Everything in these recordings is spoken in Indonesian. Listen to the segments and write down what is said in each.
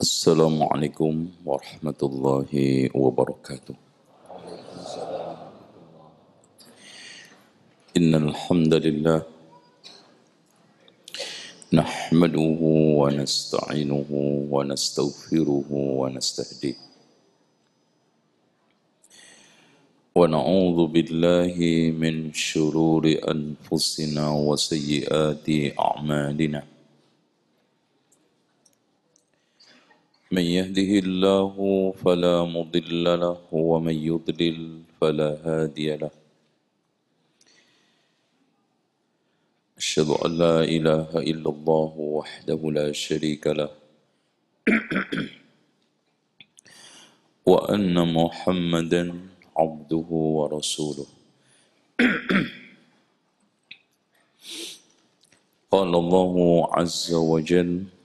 Assalamualaikum warahmatullahi wabarakatuh. Innal hamdalillah nahmaduhu wa nasta'inuhu wa nastaghfiruhu wa nastahdiih. Wa na'udzu billahi min syururi anfusina wa sayyiati a'malina. من يهده الله فلا مضل له ومن يضلل فلا هادي له أشهد أن لا إله إلا الله وحده لا شريك له وأن محمدا عبده ورسوله قال الله عز وجل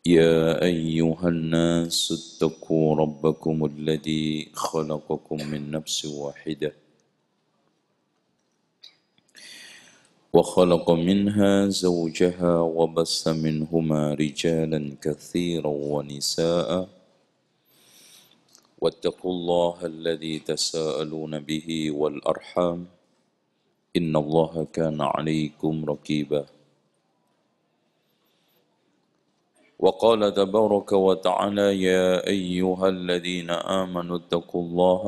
يا أيها الناس اتقوا ربكم الذي خلقكم من نفس واحدة وخلق منها زوجها وبث منهما رجالا كثيرا ونساء واتقوا الله الذي تساءلون به والأرحام إن الله كان عليكم رقيبا وقال تبارك وتعالى يا أيها الذين آمنوا اتقوا الله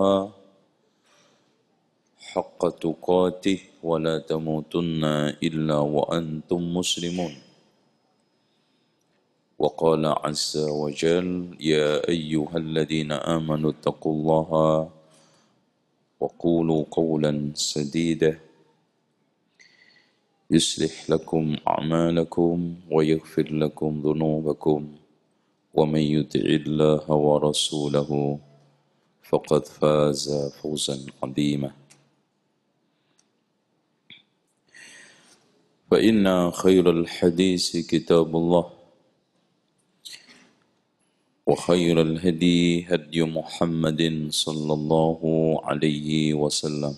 حق تقاته ولا تموتن إلا وأنتم مسلمون وقال عز وجل يا أيها الذين آمنوا اتقوا الله وقولوا قولا سديدا يصلح لكم أعمالكم ويغفر لكم ذنوبكم ومن يطع الله ورسوله فقد فاز فوزا عظيما فإن خير الحديث كتاب الله وخير الهدي هدي محمد صلى الله عليه وسلم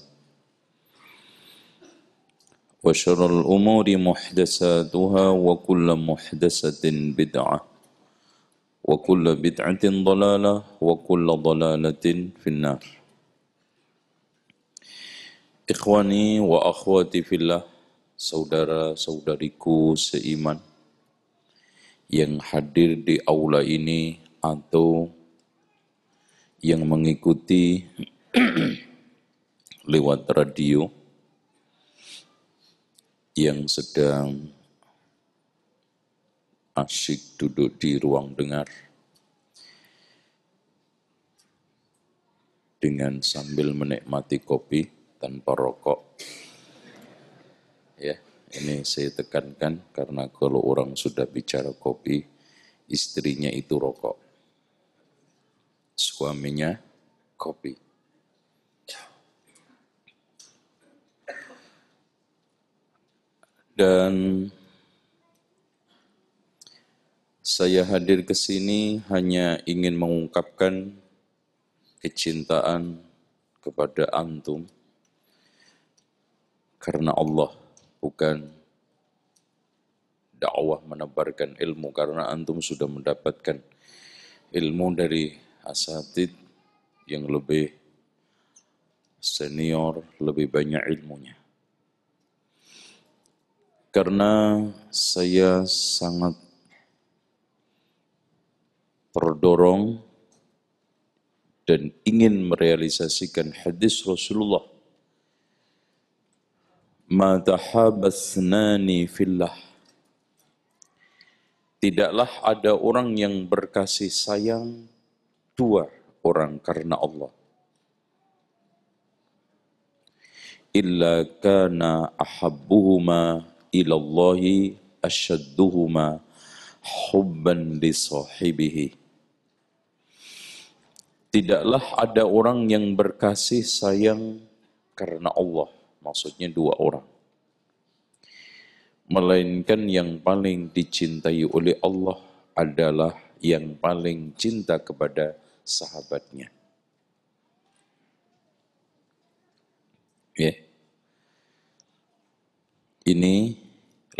وشر الأمور محدثاتها وكل محدثة بدعة وكل بدعة ضلالة وكل ضلالة في النار. Ikhwani wa akhwati fillah, saudara-saudariku seiman yang hadir di aula ini atau yang mengikuti lewat radio, yang sedang asyik duduk di ruang dengar dengan sambil menikmati kopi tanpa rokok. Ya, ini saya tekankan karena kalau orang sudah bicara kopi, istrinya itu rokok, suaminya kopi. Dan saya hadir ke sini hanya ingin mengungkapkan kecintaan kepada antum karena Allah, bukan dakwah menebarkan ilmu, karena antum sudah mendapatkan ilmu dari asatid yang lebih senior, lebih banyak ilmunya. Karena saya sangat terdorong dan ingin merealisasikan hadis Rasulullah, ma tahabathnani fillah, tidaklah ada orang yang berkasih sayang dua orang karena Allah, illa kana ahabbuhuma ilallahi asyadduhuma hubban li sahibihi. Tidaklah ada orang yang berkasih sayang karena Allah, maksudnya dua orang, melainkan yang paling dicintai oleh Allah adalah yang paling cinta kepada sahabatnya. Ya. Ini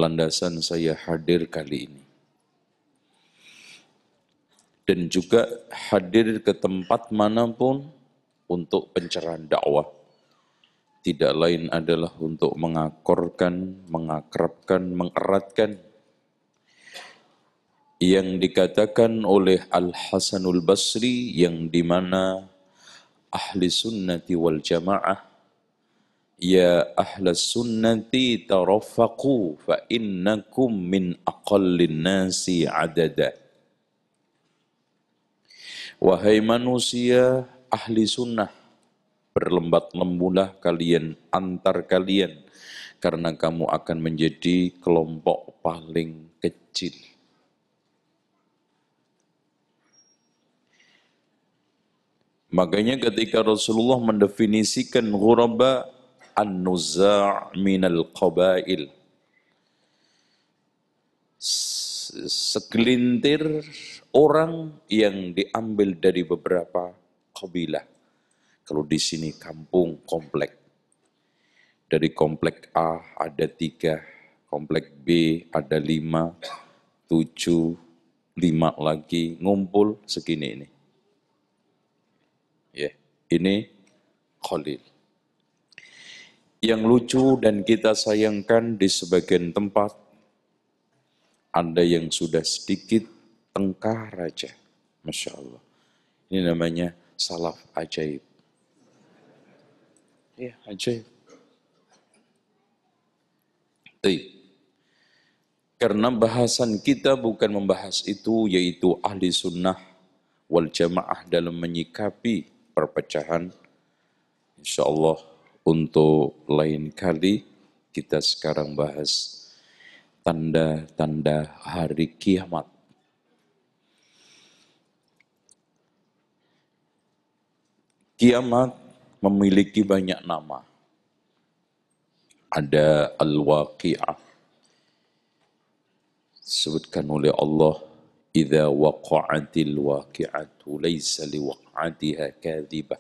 landasan saya hadir kali ini. dan juga hadir ke tempat manapun untuk pencerahan dakwah. Tidak lain adalah untuk mengakorkan, mengakrabkan, mengeratkan yang dikatakan oleh Al-Hasanul Basri, yang dimana ahli sunnati wal jamaah, ya ahlas sunnati tarafaqu fa innakum min aqallin nasi adada. Wahai manusia ahli sunnah, berlembat lembulah kalian antar kalian, karena kamu akan menjadi kelompok paling kecil. Makanya ketika Rasulullah mendefinisikan ghuraba, an-nuza' minal qabail, segelintir orang yang diambil dari beberapa kabilah. Kalau di sini kampung, komplek. Dari komplek A ada 3, komplek B ada 5, 7, 5 lagi, ngumpul segini ini. Ya, ini Khalil. Yang lucu dan kita sayangkan, di sebagian tempat ada yang sudah sedikit tengkar aja. Masya Allah. Ini namanya salaf ajaib. Ya, ajaib. Karena bahasan kita bukan membahas itu, yaitu ahli sunnah wal jamaah dalam menyikapi perpecahan. Insya Allah untuk lain kali kita sekarang bahas tanda-tanda hari kiamat. Kiamat memiliki banyak nama. Ada al-waqi'ah, disebutkan oleh Allah, idza waqa'atil waqi'atu laisa liwaq'atiha kadhibah.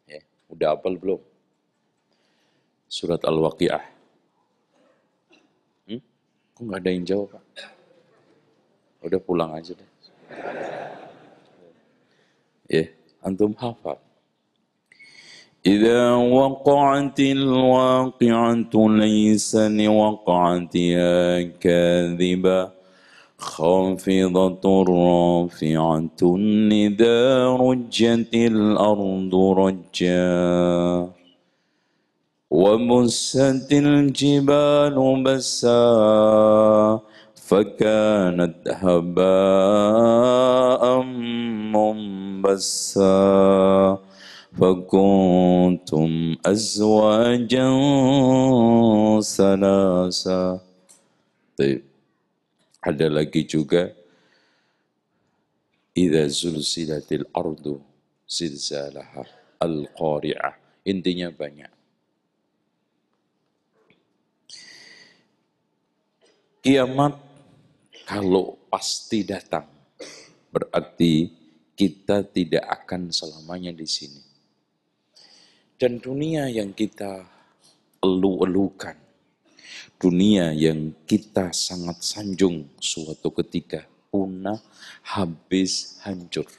Ya, udah hafal belum? Surat Al-Waqi'ah. Kok nggak ada yang jawab, Pak? Udah pulang aja deh. Ya, antum hafal. إذا وقعت الواقعة ليس لوقعتها كاذبة خافضة رافعة إذا رجت الأرض رجا وبست الجبال بسا فكانت هباء منبسا فكنتم أزواجا ثلاثا. Ada lagi juga, idza zulzilatil ardu zilzalaha al-qari'ah. Intinya banyak. Kiamat kalau pasti datang, berarti kita tidak akan selamanya di sini. Dan dunia yang kita elu-elukan, dunia yang kita sangat sanjung, suatu ketika punah, habis, hancur.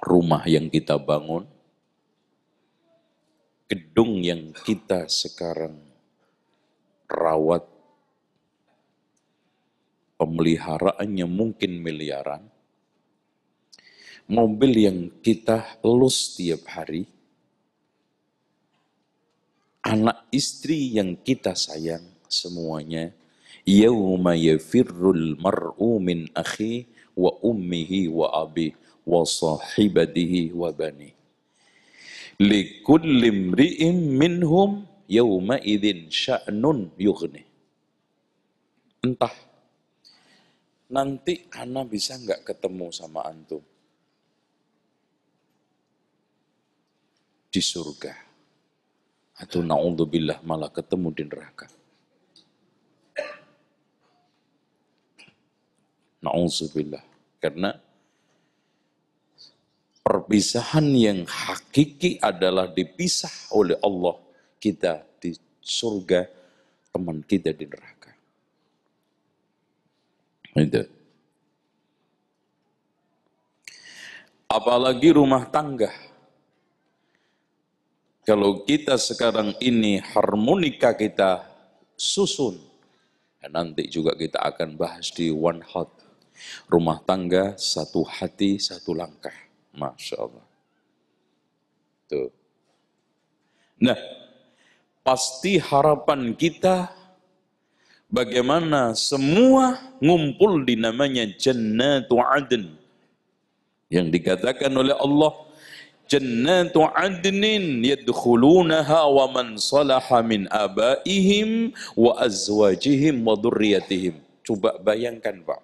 Rumah yang kita bangun, gedung yang kita sekarang rawat, pemeliharaannya mungkin miliaran, mobil yang kita elus tiap hari, anak istri yang kita sayang, semuanya yauma yafirrul mar'u min akhi wa ummihi wa abi wa sahibatihi wa bani likulli imri'in minhum yauma idzin sya'nun yughni. Entah nanti ana bisa enggak ketemu sama antum di surga, atau na'udzubillah malah ketemu di neraka. Na'udzubillah. Karena perpisahan yang hakiki adalah dipisah oleh Allah, kita di surga, teman kita di neraka. Itu. Apalagi rumah tangga. Kalau kita sekarang ini harmonika kita susun, nanti juga kita akan bahas di One Heart. Rumah tangga, satu hati, satu langkah. Masya Allah. Tuh. Nah, pasti harapan kita bagaimana semua ngumpul di namanya Jannatu Adn. Yang dikatakan oleh Allah, Jannatu Adnin yadkhulunaha wa man salaha min abaihim wa azwajihim wa dhurriyyatihim. Coba bayangkan, Pak.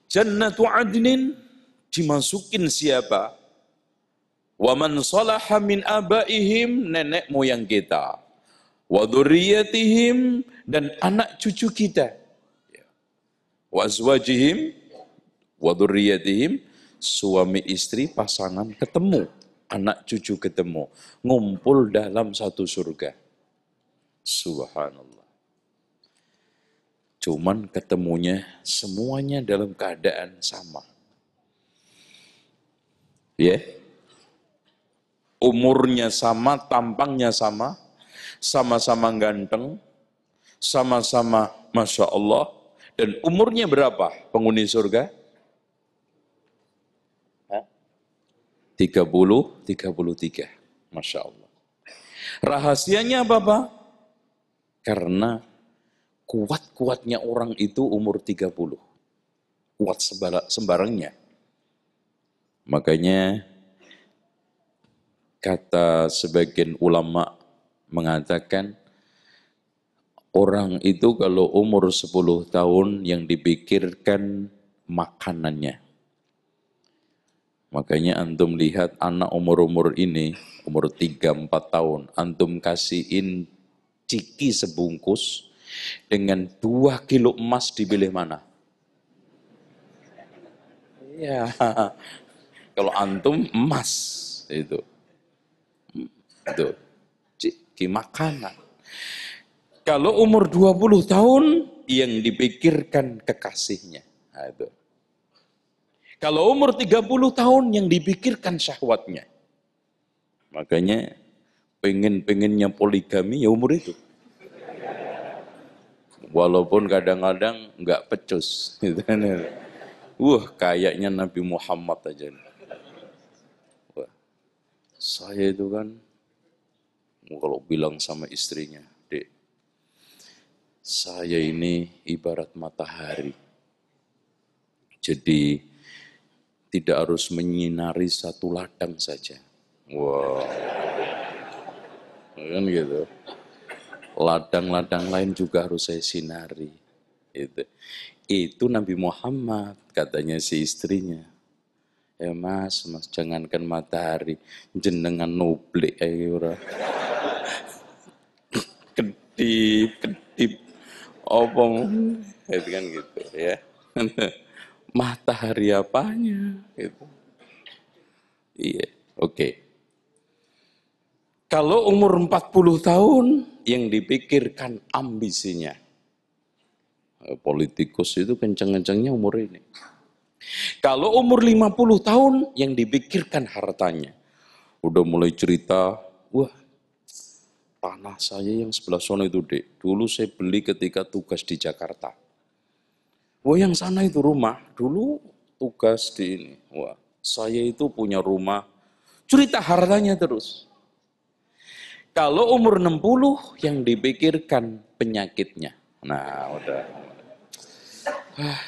Jannatu Adnin dimasukin siapa? Wa man salaha min abaihim, nenek moyang kita. Wa dzurriyyatihim, dan anak cucu kita. Wa azwajihim wa dzurriyyatihim, suami istri pasangan ketemu, anak cucu ketemu, ngumpul dalam satu surga. Subhanallah. Cuman ketemunya semuanya dalam keadaan sama. Ya. Umurnya sama, tampangnya sama, sama-sama ganteng, sama-sama Masya Allah. Dan umurnya berapa penghuni surga? 30, 33. Masya Allah. Rahasianya apa, Pak? Karena kuat-kuatnya orang itu umur 30. Kuat sembarangnya. Makanya kata sebagian ulama mengatakan orang itu kalau umur 10 tahun yang dipikirkan makanannya. Makanya antum lihat anak umur-umur ini, umur 3-4 tahun, antum kasihin ciki sebungkus dengan 2 kilo emas, dipilih mana? Ya, kalau antum emas itu ciki makanan. Kalau umur 20 tahun yang dipikirkan kekasihnya. Nah, itu. Kalau umur 30 tahun yang dipikirkan syahwatnya. Makanya pengen-pengennya poligami ya umur itu. Walaupun kadang-kadang nggak pecus. Kayaknya Nabi Muhammad aja. Wah, saya itu kan kalau bilang sama istrinya, Dek, saya ini ibarat matahari. Jadi tidak harus menyinari satu ladang saja. Wah, kan gitu. Ladang-ladang lain juga harus saya sinari. Itu Nabi Muhammad, katanya si istrinya. Ya mas, jangankan matahari, jenengan nublik ayo. Kedip, opong, itu kan gitu ya. Matahari apanya? Gitu. Iya, oke. Kalau umur 40 tahun, yang dipikirkan ambisinya. Politikus itu kenceng-kencengnya umur ini. Kalau umur 50 tahun, yang dipikirkan hartanya. Udah mulai cerita, wah, tanah saya yang sebelah sana itu, Dek. Dulu saya beli ketika tugas di Jakarta. Wah, yang sana itu rumah. Dulu tugas di ini. Wah, saya itu punya rumah. Cerita hartanya terus. Kalau umur 60, yang dipikirkan penyakitnya. Nah, udah.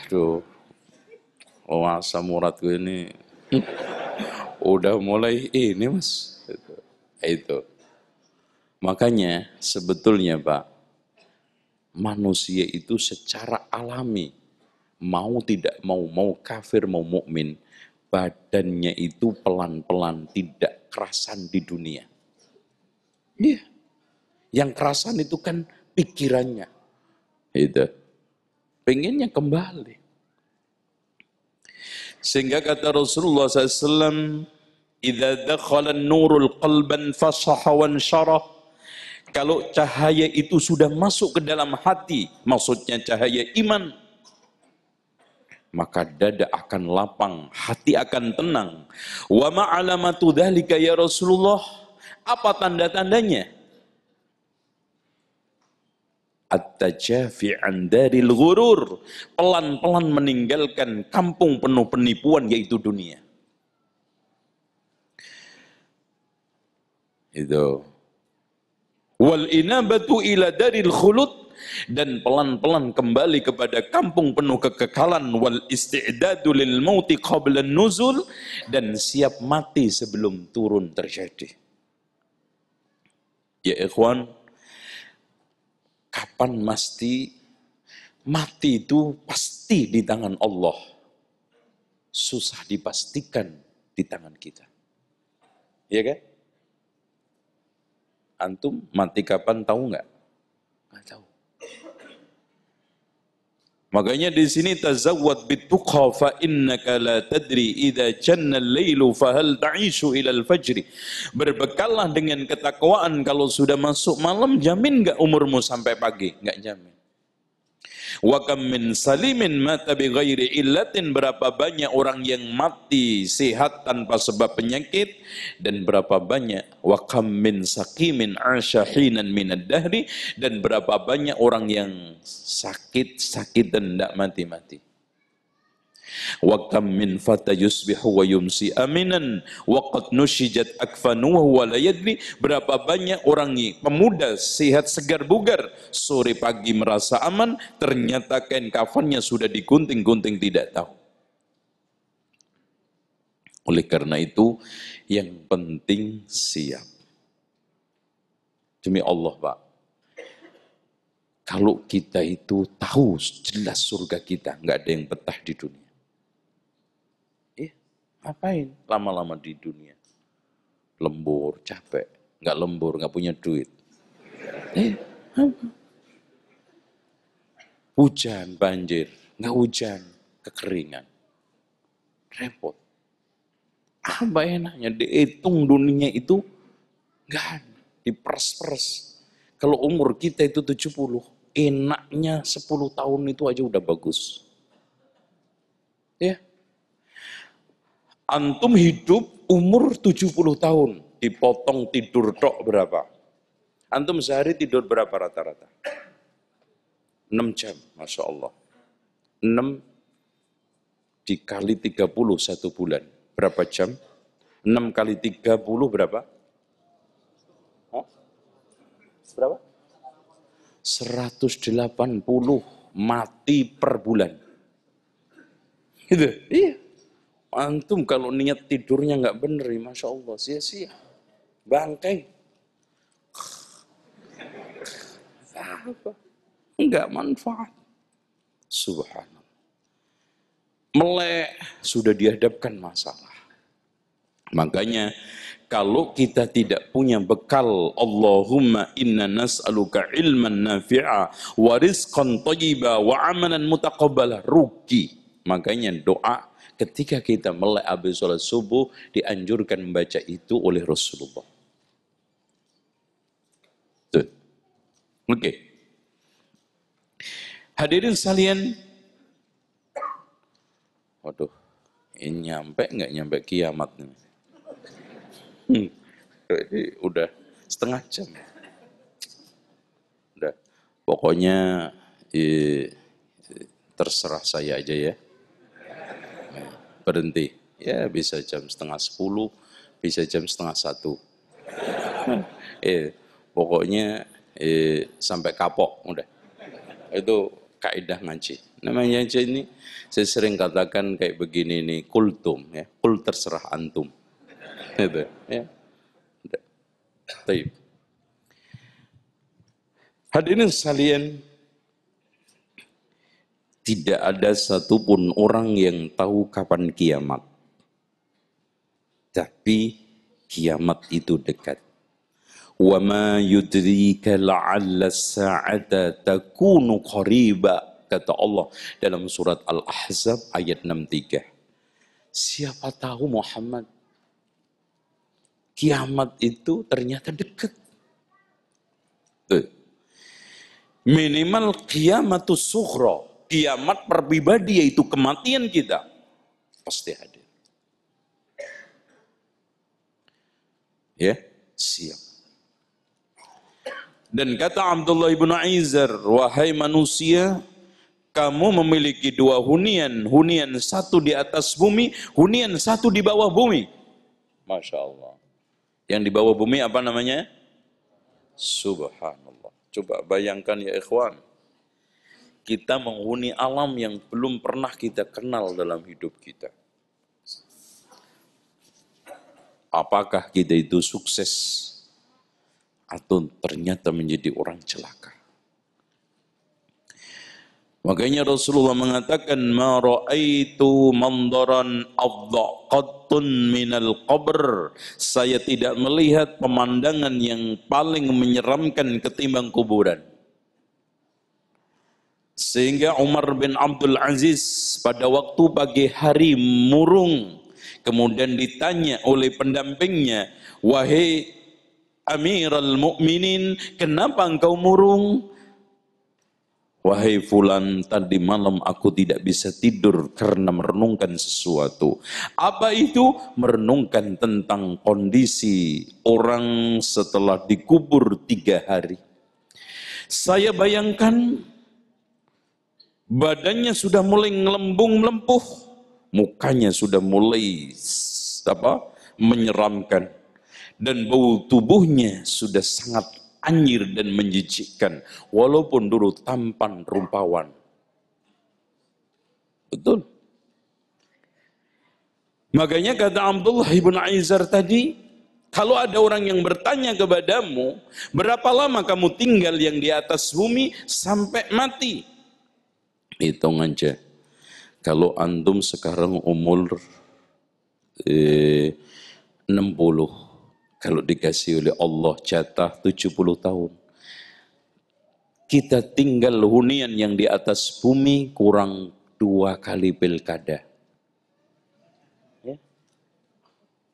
Aduh. Asam uratku ini udah mulai ini, Mas. Itu. Makanya sebetulnya, Pak, manusia itu secara alami, mau tidak mau kafir, mau mukmin, badannya itu pelan-pelan tidak kerasan di dunia. Iya. Yang kerasan itu kan pikirannya. Itu. Pengennya kembali. Sehingga kata Rasulullah SAW, "Idza dakhala an-nurul qalban fasaha wa ansyarah." Kalau cahaya itu sudah masuk ke dalam hati, maksudnya cahaya iman, maka dada akan lapang, hati akan tenang. Wa ma'alamatu dzalika ya Rasulullah? Apa tanda-tandanya? At-tajafi 'an daril ghurur, pelan-pelan meninggalkan kampung penuh penipuan yaitu dunia. Itu. Wal inabatu ila daril khulud, dan pelan-pelan kembali kepada kampung penuh kekekalan. Wal isti'dadu lil mauti qabla nuzul, dan siap mati sebelum turun terjadi. Ya ikhwan, kapan mati itu pasti di tangan Allah. Susah dipastikan di tangan kita. Iya kan? Antum mati kapan tahu nggak? Nggak tahu. Makanya di sini tazawwad bituqa fa innaka la tadri idza janna al-lailu fa hal ta'ishu ila al-fajr. Berbekallah dengan ketakwaan, kalau sudah masuk malam jamin enggak umurmu sampai pagi? Enggak jamin. Wa kam min salimin mata bi ghairi illatin, berapa banyak orang yang mati sehat tanpa sebab penyakit, dan berapa banyak wa kam min saqimin asha hinan minad dahri, dan berapa banyak orang yang sakit dan tidak mati-mati. Wa kam min fata yusbihu wa yumsi aminan wa qad nushijat akfanuhu wa la yadri, berapa banyak orang pemuda sehat segar bugar, sore pagi merasa aman, ternyata kain kafannya sudah digunting-gunting tidak tahu. Oleh karena itu yang penting siap. Demi Allah Pak, kalau kita itu tahu jelas surga kita, nggak ada yang betah di dunia. Ngapain lama-lama di dunia? Lembur, capek. Nggak lembur, nggak punya duit. Hujan, banjir. Nggak hujan, kekeringan. Repot. Apa enaknya? Dihitung dunia itu nggak ada. Diperes-peres. Kalau umur kita itu 70, enaknya 10 tahun itu aja udah bagus. Ya. Antum hidup umur 70 tahun, dipotong tidur tok berapa? Antum sehari tidur berapa rata-rata? 6 jam, Masya Allah. 6 dikali 30 1 bulan. Berapa jam? 6 kali 30 berapa? Hah? Berapa? 180 mati per bulan. Gitu? Iya. Antum kalau niat tidurnya nggak bener, Masya Allah, sia-sia. Bangkai. Apa? Enggak manfaat. Subhanallah. Melek, sudah dihadapkan masalah. Makanya, kalau kita tidak punya bekal, Allahumma inna nas'aluka ilman nafi'a, wa rizqan thayyiba, wa amalan mutaqabbala, rugi. Makanya doa, ketika kita melek habis sholat subuh, dianjurkan membaca itu oleh Rasulullah. Tuh. Oke. Hadirin sekalian, waduh, ini nyampe nggak nyampe kiamat nih? Ini udah setengah jam. Udah, pokoknya terserah saya aja ya. Berhenti. Ya bisa jam setengah 10, bisa jam setengah 1. Pokoknya sampai kapok udah. Itu kaidah ngaji. Namanya aja ini, saya sering katakan kayak begini nih, kultum ya. Kul terserah antum. Gitu ya. Udah. Baik. Hadirin sekalian, tidak ada satupun orang yang tahu kapan kiamat. Tapi kiamat itu dekat. Wa ma yudrika la'alla as-sa'ata takunu qariba, kata Allah dalam surat Al-Ahzab ayat 63. Siapa tahu Muhammad, kiamat itu ternyata dekat. Minimal kiamatus sughra, kiamat pribadi yaitu kematian kita pasti hadir. Ya, siap. Dan kata Abdullah ibn Aizar, wahai manusia, kamu memiliki dua hunian, hunian satu di atas bumi, hunian satu di bawah bumi. Masya Allah. Yang di bawah bumi apa namanya? Subhanallah. Coba bayangkan ya ikhwan. Kita menghuni alam yang belum pernah kita kenal dalam hidup kita. Apakah kita itu sukses atau ternyata menjadi orang celaka? Makanya Rasulullah mengatakan, ma ra'aitu mandaran afdaqattun minal qabr. Saya tidak melihat pemandangan yang paling menyeramkan ketimbang kuburan. Sehingga Umar bin Abdul Aziz pada waktu pagi hari murung, kemudian ditanya oleh pendampingnya, wahai Amirul Mukminin, kenapa engkau murung? Wahai fulan, tadi malam aku tidak bisa tidur karena merenungkan sesuatu. Apa itu? Merenungkan tentang kondisi orang setelah dikubur 3 hari. Saya bayangkan badannya sudah mulai ngelembung melempuh, mukanya sudah mulai menyeramkan, dan bau tubuhnya sudah sangat anyir dan menjijikkan, walaupun dulu tampan rupawan. Betul. Makanya kata Abdullah ibn Aizar tadi, kalau ada orang yang bertanya kepadamu, berapa lama kamu tinggal yang di atas bumi sampai mati? Hitung aja. Kalau antum sekarang umur 60, kalau dikasih oleh Allah jatah 70 tahun, kita tinggal hunian yang di atas bumi kurang 2 kali pilkada. Ya.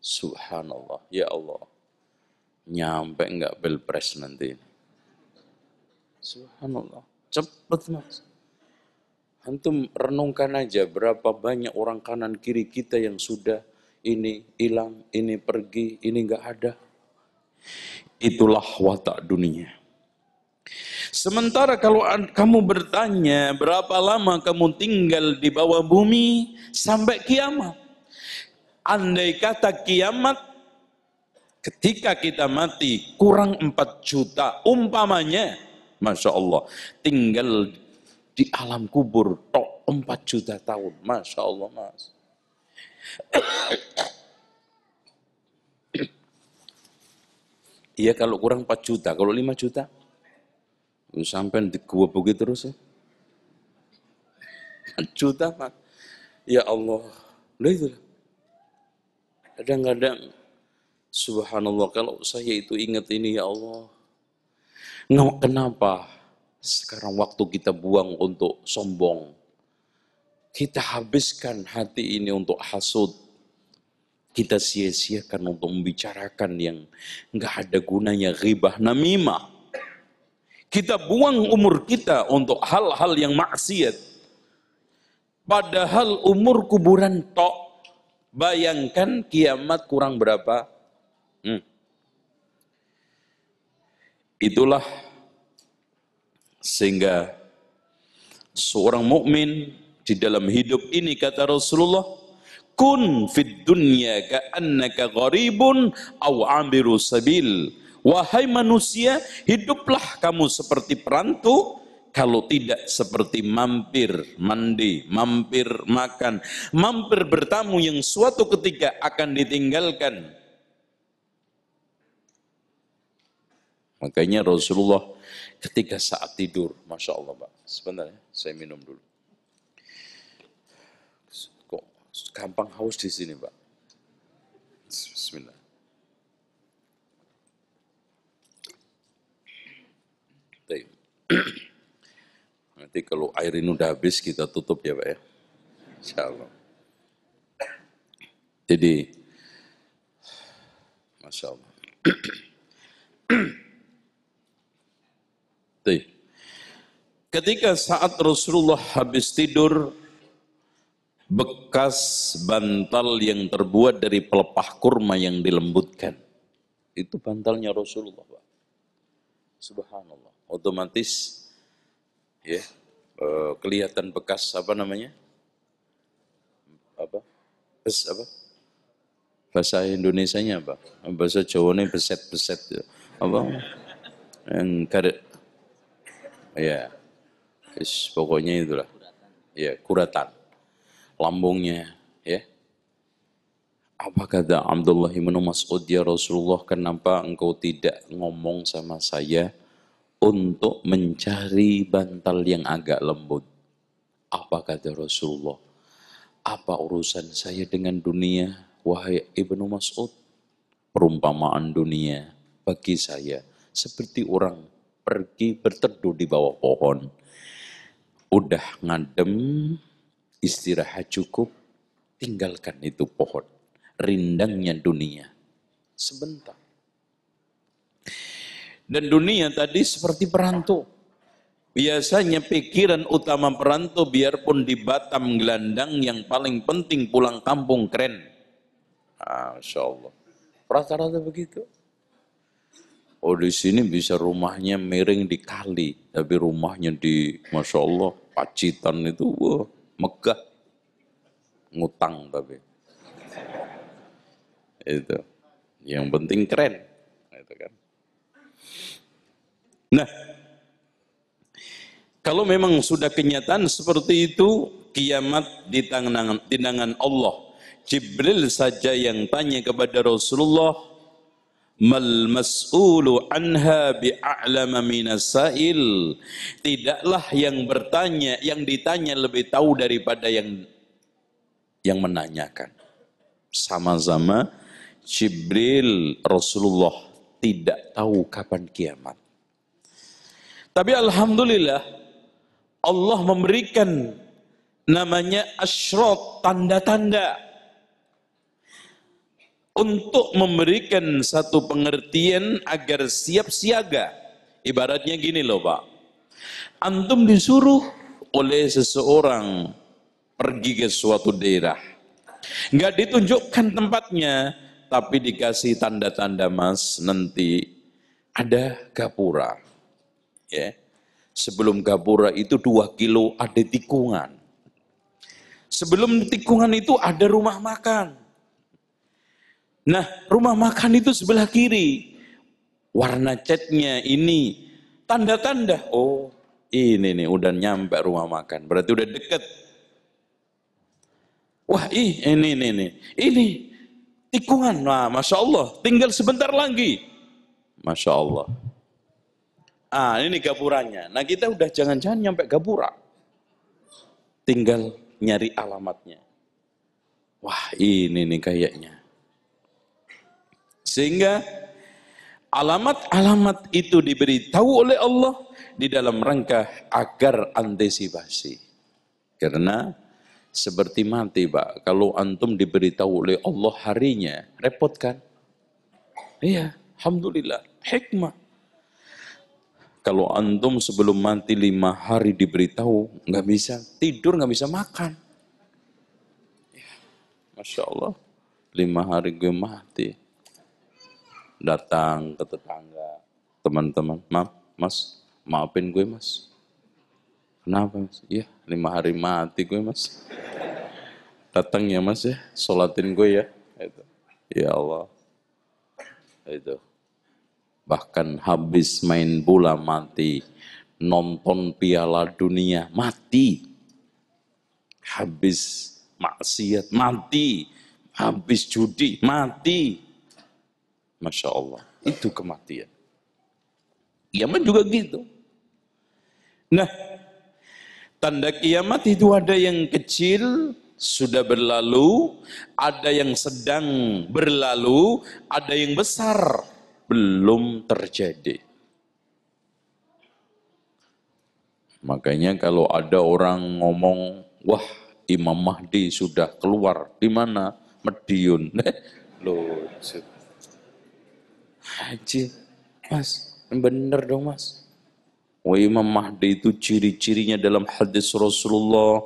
Subhanallah, ya Allah. Nyampe enggak pilpres nanti. Subhanallah, cepet mas. Antum renungkan aja berapa banyak orang kanan kiri kita yang sudah ini hilang, ini pergi, ini enggak ada. Itulah watak dunia. Sementara kalau kamu bertanya berapa lama kamu tinggal di bawah bumi sampai kiamat. Andai kata kiamat ketika kita mati kurang 4 juta umpamanya, Masya Allah, tinggal di alam kubur tok 4 juta tahun. Masya Allah mas. Iya kalau kurang 4 juta, kalau 5 juta sampai di gua begitu terus ya. 4 juta mas. Ya Allah. Loh itu. Kadang-kadang subhanallah kalau saya itu ingat ini ya Allah. Kenapa sekarang waktu kita buang untuk sombong? Kita habiskan hati ini untuk hasud. Kita sia-siakan untuk membicarakan yang enggak ada gunanya, ghibah, namimah. Kita buang umur kita untuk hal-hal yang maksiat. Padahal umur kuburan tok. Bayangkan kiamat kurang berapa? Itulah sehingga seorang mukmin di dalam hidup ini kata Rasulullah, kun fid dunya ka'annaka gharibun aw 'abiru sabil. Wahai manusia, hiduplah kamu seperti perantau, kalau tidak seperti mampir mandi, mampir makan, mampir bertamu yang suatu ketika akan ditinggalkan. Makanya Rasulullah ketika saat tidur, Masya Allah Pak, sebentar ya, saya minum dulu. Kok gampang haus di sini Pak? Bismillah. Nanti kalau air ini udah habis kita tutup ya Pak ya. Insya Allah. Jadi, Masya Allah. ketika saat Rasulullah habis tidur, bekas bantal yang terbuat dari pelepah kurma yang dilembutkan. Itu bantalnya Rasulullah, Pak. Subhanallah. Otomatis ya, kelihatan bekas apa namanya? Apa? Apa? Bahasa Indonesianya apa? Bahasa Jawanya beset-beset. Apa? Yang karet. Ya, pokoknya itulah. Ya, kuratan. Lambungnya, ya. Apa kata Abdullah bin Mas'ud, ya Rasulullah, kenapa engkau tidak ngomong sama saya untuk mencari bantal yang agak lembut? Apa kata Rasulullah? Apa urusan saya dengan dunia, wahai Ibnu Mas'ud? Perumpamaan dunia bagi saya seperti orang pergi berteduh di bawah pohon. Udah ngadem, istirahat cukup, tinggalkan itu pohon. Rindangnya dunia sebentar. Dan dunia tadi seperti perantau. Biasanya pikiran utama perantau, biarpun di Batam gelandang, yang paling penting pulang kampung keren. Masya Allah. Rata-rata begitu. Oh, di sini bisa rumahnya miring di kali, tapi rumahnya di, Masya Allah, Pacitan itu, wah, megah. Ngutang tapi. Itu. Yang penting keren. Itu kan. Nah, kalau memang sudah kenyataan seperti itu, kiamat di tangan Allah. Jibril saja yang tanya kepada Rasulullah, mal mas'ulu anha bi'a'lama minas sa'il. Tidaklah yang bertanya, yang ditanya lebih tahu daripada yang menanyakan. Sama-sama Jibril, Rasulullah tidak tahu kapan kiamat. Tapi alhamdulillah Allah memberikan namanya asyrat, tanda-tanda, untuk memberikan satu pengertian agar siap siaga. Ibaratnya gini loh Pak, antum disuruh oleh seseorang pergi ke suatu daerah, nggak ditunjukkan tempatnya, tapi dikasih tanda-tanda, Mas, nanti ada gapura, ya. Sebelum gapura itu 2 kilo ada tikungan. Sebelum tikungan itu ada rumah makan. Nah, rumah makan itu sebelah kiri. Warna catnya ini tanda-tanda. Oh, ini nih udah nyampe rumah makan. Berarti udah deket. Wah, ini tikungan. Nah, Masya Allah, tinggal sebentar lagi. Masya Allah. Ini gapuranya. Nah, kita udah jangan-jangan nyampe gapura. Tinggal nyari alamatnya. Wah, ini nih kayaknya. Sehingga alamat-alamat itu diberitahu oleh Allah di dalam rangka agar antisipasi. Karena seperti mati, Pak. Kalau antum diberitahu oleh Allah harinya, repot kan? Iya, alhamdulillah, hikmah. Kalau antum sebelum mati 5 hari diberitahu, nggak bisa tidur, nggak bisa makan. Ya, Masya Allah, 5 hari gue mati. Datang ke tetangga, teman-teman, Mas, maafin gue, Mas. Kenapa, Mas? Iya, 5 hari mati gue, Mas. Datang ya, Mas, ya, sholatin gue ya. Itu. Ya Allah. Itu. Bahkan habis main bola mati, nonton Piala Dunia mati, habis maksiat mati, habis judi mati. Masya Allah, itu kematian. Kiamat juga gitu. Nah, tanda kiamat itu ada yang kecil sudah berlalu, ada yang sedang berlalu, ada yang besar belum terjadi. Makanya kalau ada orang ngomong, wah Imam Mahdi sudah keluar, di mana? Mediun. Loh, Haji, Mas, bener dong Mas. Wa Imam Mahdi itu ciri-cirinya dalam hadis Rasulullah,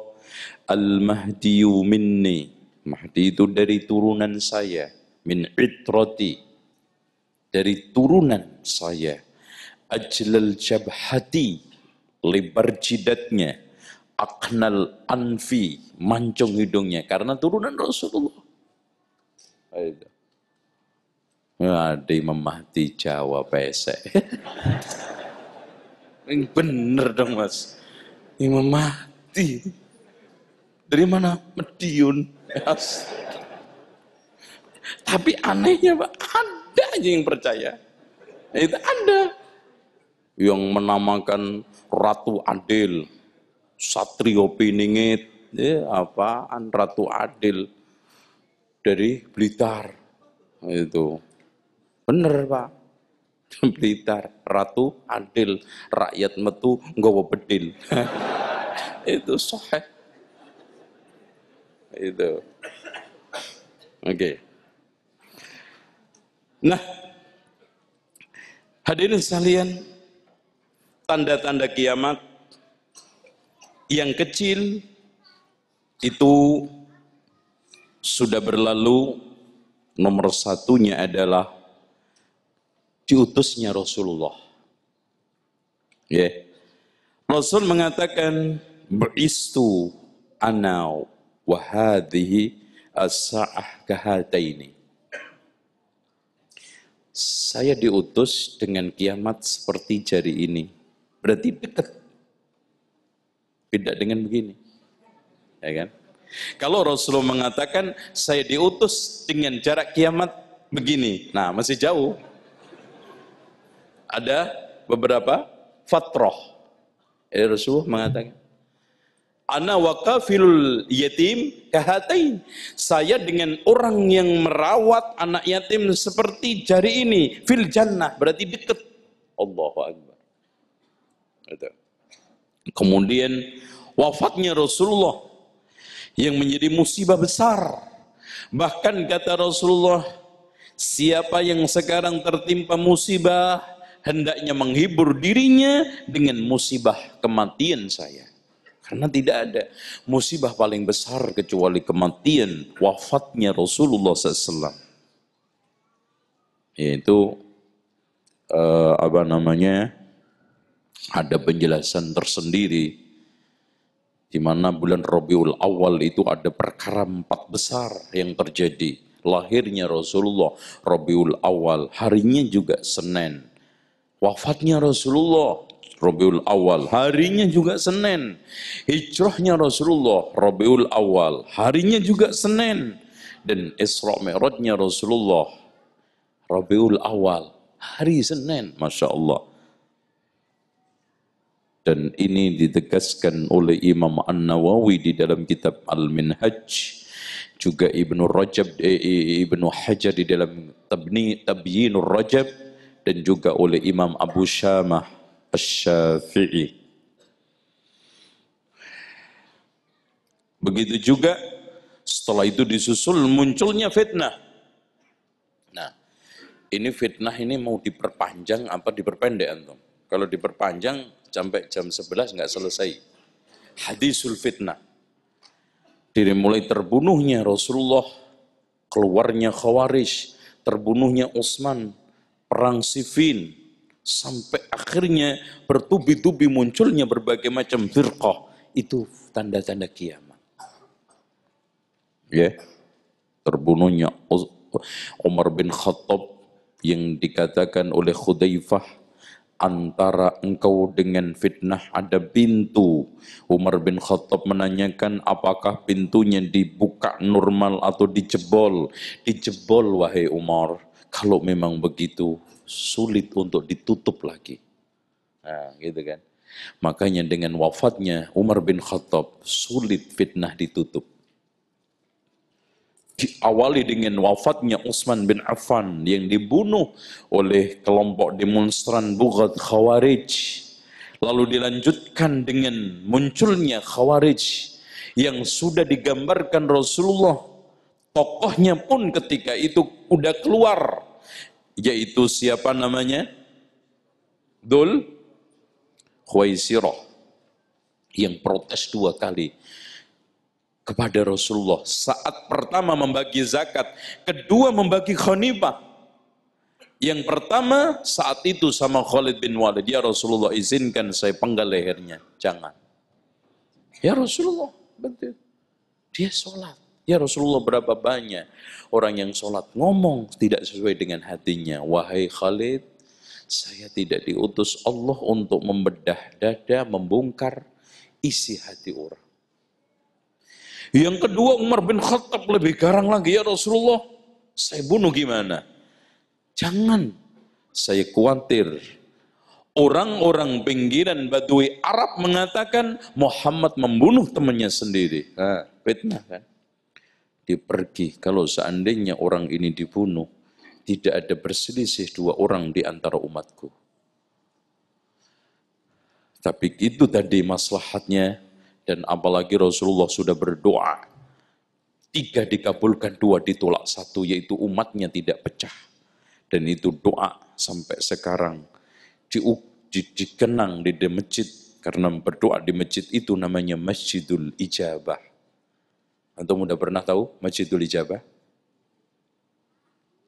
Al-Mahdiyu minni. Mahdi itu dari turunan saya, min itrati, dari turunan saya. Ajlal jabhati, lebar jidatnya, aknal anfi, mancung hidungnya, karena turunan Rasulullah. Ada Imam Mahdi Jawa pesek. Bener dong mas, Imam Mahdi dari mana? Mediun. Yes. Tapi anehnya Pak, ada aja yang percaya. Itu ada yang menamakan Ratu Adil, Satrio Piningit, apaan Ratu Adil dari Blitar. Itu bener Pak, Blitar, Ratu Adil, rakyat metu nggawa bedil. Itu sahih. Itu. Oke. Nah, hadirin sekalian, tanda-tanda kiamat yang kecil itu sudah berlalu. Nomor satunya adalah diutusnya Rasulullah. Rasul mengatakan, "Bu'istu ana wa hadhihi as-sa'ah kahataini." Saya diutus dengan kiamat seperti jari ini. Berarti dekat. Beda dengan begini. Ya kan? Kalau Rasulullah mengatakan saya diutus dengan jarak kiamat begini. Nah, masih jauh. Ada beberapa fatrah. Rasulullah mengatakan, "Ana wakafilul yatim kahatain." Saya dengan orang yang merawat anak yatim seperti jari ini. Fil jannah, berarti dekat. Allahu Akbar. Kemudian wafatnya Rasulullah yang menjadi musibah besar. Bahkan kata Rasulullah, siapa yang sekarang tertimpa musibah, hendaknya menghibur dirinya dengan musibah kematian saya. Karena tidak ada musibah paling besar kecuali kematian, wafatnya Rasulullah SAW. Yaitu ada penjelasan tersendiri di mana bulan Rabiul Awal itu ada perkara 4 besar yang terjadi. Lahirnya Rasulullah Rabiul Awal, harinya juga Senin. Wafatnya Rasulullah Rabiul Awal, harinya juga Senin. Hijrahnya Rasulullah Rabiul Awal, harinya juga Senin. Dan Isra Mi'rajnya Rasulullah Rabiul Awal, hari Senin. Masya Allah. Dan ini ditegaskan oleh Imam An-Nawawi di dalam kitab Al-Minhaj, juga Ibnu Hajar di dalam Tabyinur Rajab, dan juga oleh Imam Abu Syamah Asy-Syafi'i. Begitu juga setelah itu disusul munculnya fitnah. Nah, ini fitnah ini mau diperpanjang apa diperpendek antum? Kalau diperpanjang sampai jam 11 nggak selesai. Hadisul fitnah. Dari mulai terbunuhnya Rasulullah, keluarnya Khawarij, terbunuhnya Utsman, perang Siffin, sampai akhirnya bertubi-tubi munculnya berbagai macam firqah. Itu tanda-tanda kiamat. Terbunuhnya Umar bin Khattab yang dikatakan oleh Khudaifah, antara engkau dengan fitnah ada pintu. Umar bin Khattab menanyakan, apakah pintunya dibuka normal atau dijebol? Dijebol wahai Umar. Kalau memang begitu, sulit untuk ditutup lagi. Nah, gitu kan. Makanya dengan wafatnya Umar bin Khattab, sulit fitnah ditutup. Diawali dengan wafatnya Utsman bin Affan yang dibunuh oleh kelompok demonstran Bughat Khawarij. Lalu dilanjutkan dengan munculnya Khawarij yang sudah digambarkan Rasulullah. Tokohnya pun ketika itu udah keluar, yaitu siapa namanya? Khuwaisirah yang protes 2 kali kepada Rasulullah. Saat pertama membagi zakat, kedua membagi ghanimah. Yang pertama saat itu sama Khalid bin Walid, ya Rasulullah izinkan saya penggal lehernya. Jangan. Ya Rasulullah, betul. Dia sholat. Ya Rasulullah, berapa banyak orang yang sholat ngomong tidak sesuai dengan hatinya. Wahai Khalid, saya tidak diutus Allah untuk membedah dada, membongkar isi hati orang. Yang kedua Umar bin Khattab lebih garang lagi. Ya Rasulullah, saya bunuh gimana? Jangan, saya khawatir. Orang-orang pinggiran Badui Arab mengatakan Muhammad membunuh temannya sendiri. Nah, fitnah kan? Dia pergi, kalau seandainya orang ini dibunuh, tidak ada berselisih 2 orang di antara umatku. Tapi itu tadi maslahatnya, dan apalagi Rasulullah sudah berdoa. 3 dikabulkan, 2 ditolak, 1 yaitu umatnya tidak pecah. Dan itu doa sampai sekarang dikenang di masjid, karena berdoa di masjid itu namanya Masjidul Ijabah. Antum udah pernah tahu Masjidul Ijabah?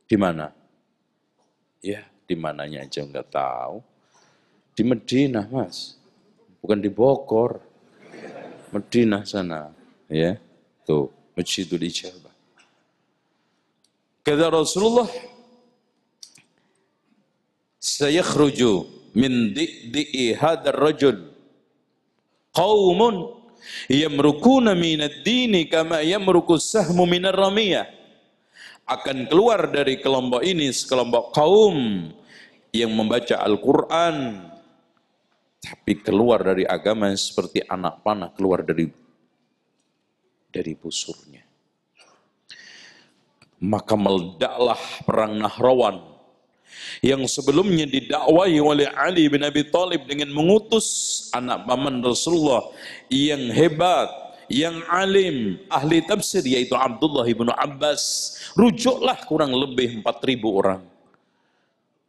Di mana? Ya, di mananya aja nggak tahu. Di Madinah, Mas. Bukan di Bogor. Madinah sana, ya. Tuh, Masjidul Ijabah. Kata Rasulullah, sayakhruju min di'i hadar rajul qaumun yamrukuna minad dini kama yamrukus sahmu minar ramiyah. Akan keluar dari kelompok ini sekelompok kaum yang membaca Al-Quran tapi keluar dari agama seperti anak panah keluar dari busurnya. Maka meledaklah perang Nahrawan yang sebelumnya didakwai oleh Ali bin Abi Thalib dengan mengutus anak paman Rasulullah yang hebat, yang alim, ahli tafsir, yaitu Abdullah bin Abbas. Rujuklah kurang lebih 4.000 orang.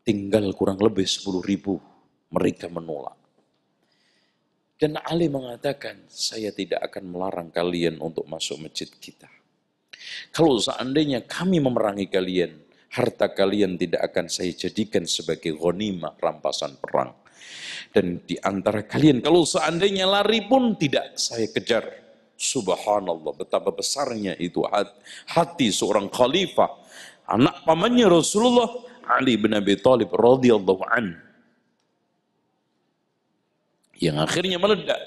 Tinggal kurang lebih 10.000. Mereka menolak. Dan Ali mengatakan, saya tidak akan melarang kalian untuk masuk masjid kita. Kalau seandainya kami memerangi kalian, harta kalian tidak akan saya jadikan sebagai ghanimah, rampasan perang. Dan di antara kalian, kalau seandainya lari pun tidak saya kejar. Subhanallah, betapa besarnya itu hati seorang khalifah. Anak pamannya Rasulullah, Ali bin Abi Thalib radhiyallahu anhu. Yang akhirnya meledak.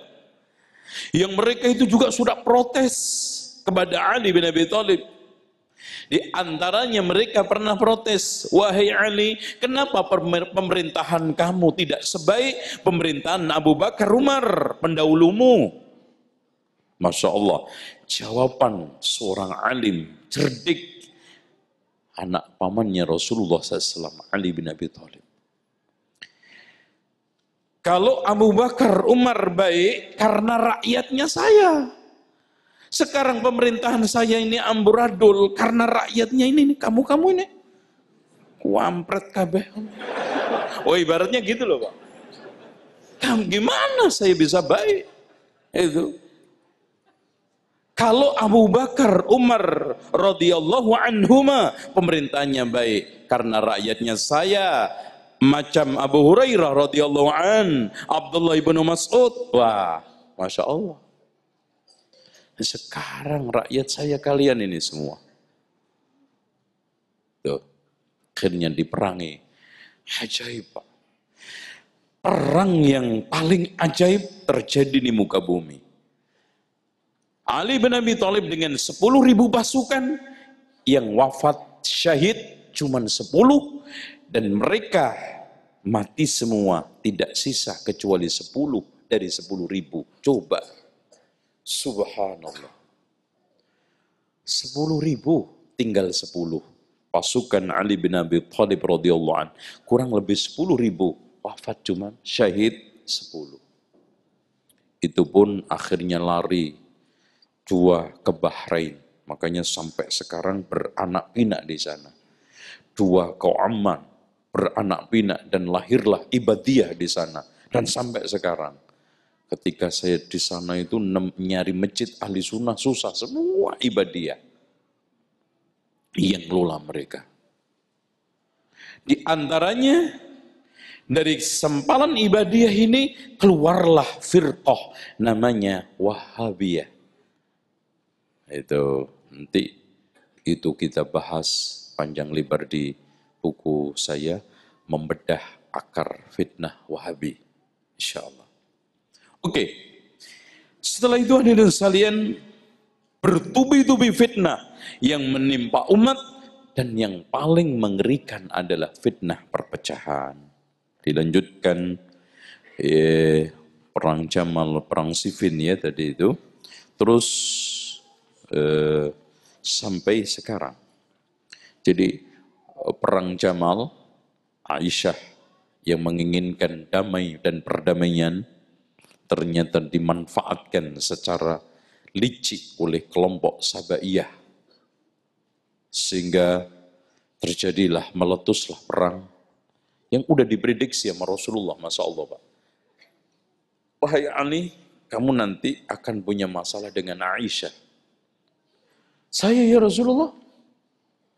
Yang mereka itu juga sudah protes kepada Ali bin Abi Thalib. Di antaranya mereka pernah protes, wahai Ali, kenapa pemerintahan kamu tidak sebaik pemerintahan Abu Bakar Umar pendahulumu? Masya Allah, jawaban seorang alim, cerdik, anak pamannya Rasulullah SAW, Ali bin Abi Thalib. Kalau Abu Bakar Umar baik karena rakyatnya saya. Sekarang pemerintahan saya ini amburadul karena rakyatnya ini, kamu ini. Wampret kabeh. Oh ibaratnya gitu loh Pak. Gimana saya bisa baik? Itu. Kalau Abu Bakar Umar radhiyallahu anhuma pemerintahnya baik karena rakyatnya saya, macam Abu Hurairah radhiyallahu an, Abdullah ibnu Mas'ud, wah, masya Allah. Sekarang rakyat saya kalian ini semua, tuh, akhirnya diperangi, ajaib Pak. Perang yang paling ajaib terjadi di muka bumi. Ali bin Abi Thalib dengan 10.000 pasukan yang wafat syahid cuma 10 dan mereka mati semua, tidak sisa kecuali 10 dari 10.000. Coba, subhanallah, 10.000 tinggal 10 pasukan Ali bin Abi Thalib radhiyallahu an, kurang lebih 10.000 wafat cuma syahid 10. Itu pun akhirnya lari dua ke Bahrain, makanya sampai sekarang beranak pinak di sana. Dua ke Oman, beranak pinak dan lahirlah Ibadiyah di sana. Dan sampai sekarang, ketika saya di sana itu nyari masjid ahli sunnah susah, semua Ibadiyah yang ngelola mereka. Di antaranya dari sempalan Ibadiyah ini keluarlah firqah namanya Wahhabiyah. Itu nanti itu kita bahas panjang lebar di buku saya, Membedah Akar Fitnah Wahabi, insyaallah. Oke. Setelah itu hadirin sekalian, bertubi-tubi fitnah yang menimpa umat, dan yang paling mengerikan adalah fitnah perpecahan. Dilanjutkan perang Jamal, perang Siffin ya tadi itu, terus sampai sekarang. Jadi perang Jamal, Aisyah yang menginginkan damai dan perdamaian ternyata dimanfaatkan secara licik oleh kelompok Sabaiyah, sehingga terjadilah, meletuslah perang yang udah diprediksi sama Rasulullah, Masya Allah Pak. Wahai Ali, kamu nanti akan punya masalah dengan Aisyah. Saya ya Rasulullah?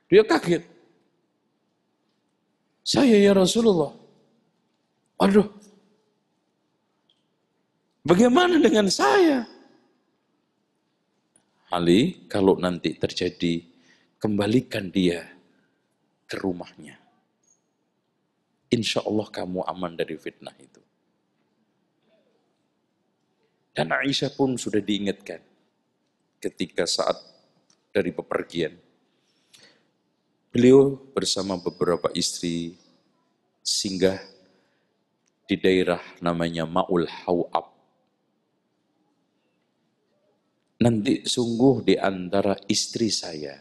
Dia kaget. Saya ya Rasulullah? Aduh, bagaimana dengan saya? Ali, kalau nanti terjadi, kembalikan dia ke rumahnya. Insya Allah kamu aman dari fitnah itu. Dan Aisyah pun sudah diingatkan ketika saat dari bepergian. Beliau bersama beberapa istri singgah di daerah namanya Ma'ul Hawab. Nanti sungguh di antara istri saya,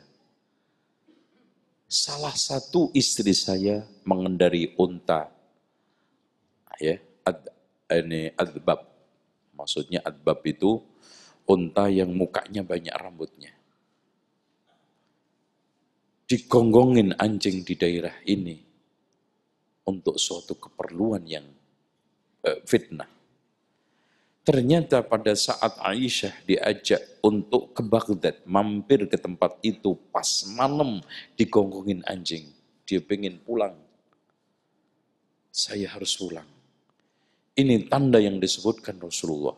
salah satu istri saya mengendari unta, ya, adbab. Maksudnya adbab itu unta yang mukanya banyak rambutnya. Digonggongin anjing di daerah ini untuk suatu keperluan yang fitnah. Ternyata pada saat Aisyah diajak untuk ke Baghdad, mampir ke tempat itu pas malam digonggongin anjing. Dia pengen pulang. Saya harus pulang. Ini tanda yang disebutkan Rasulullah.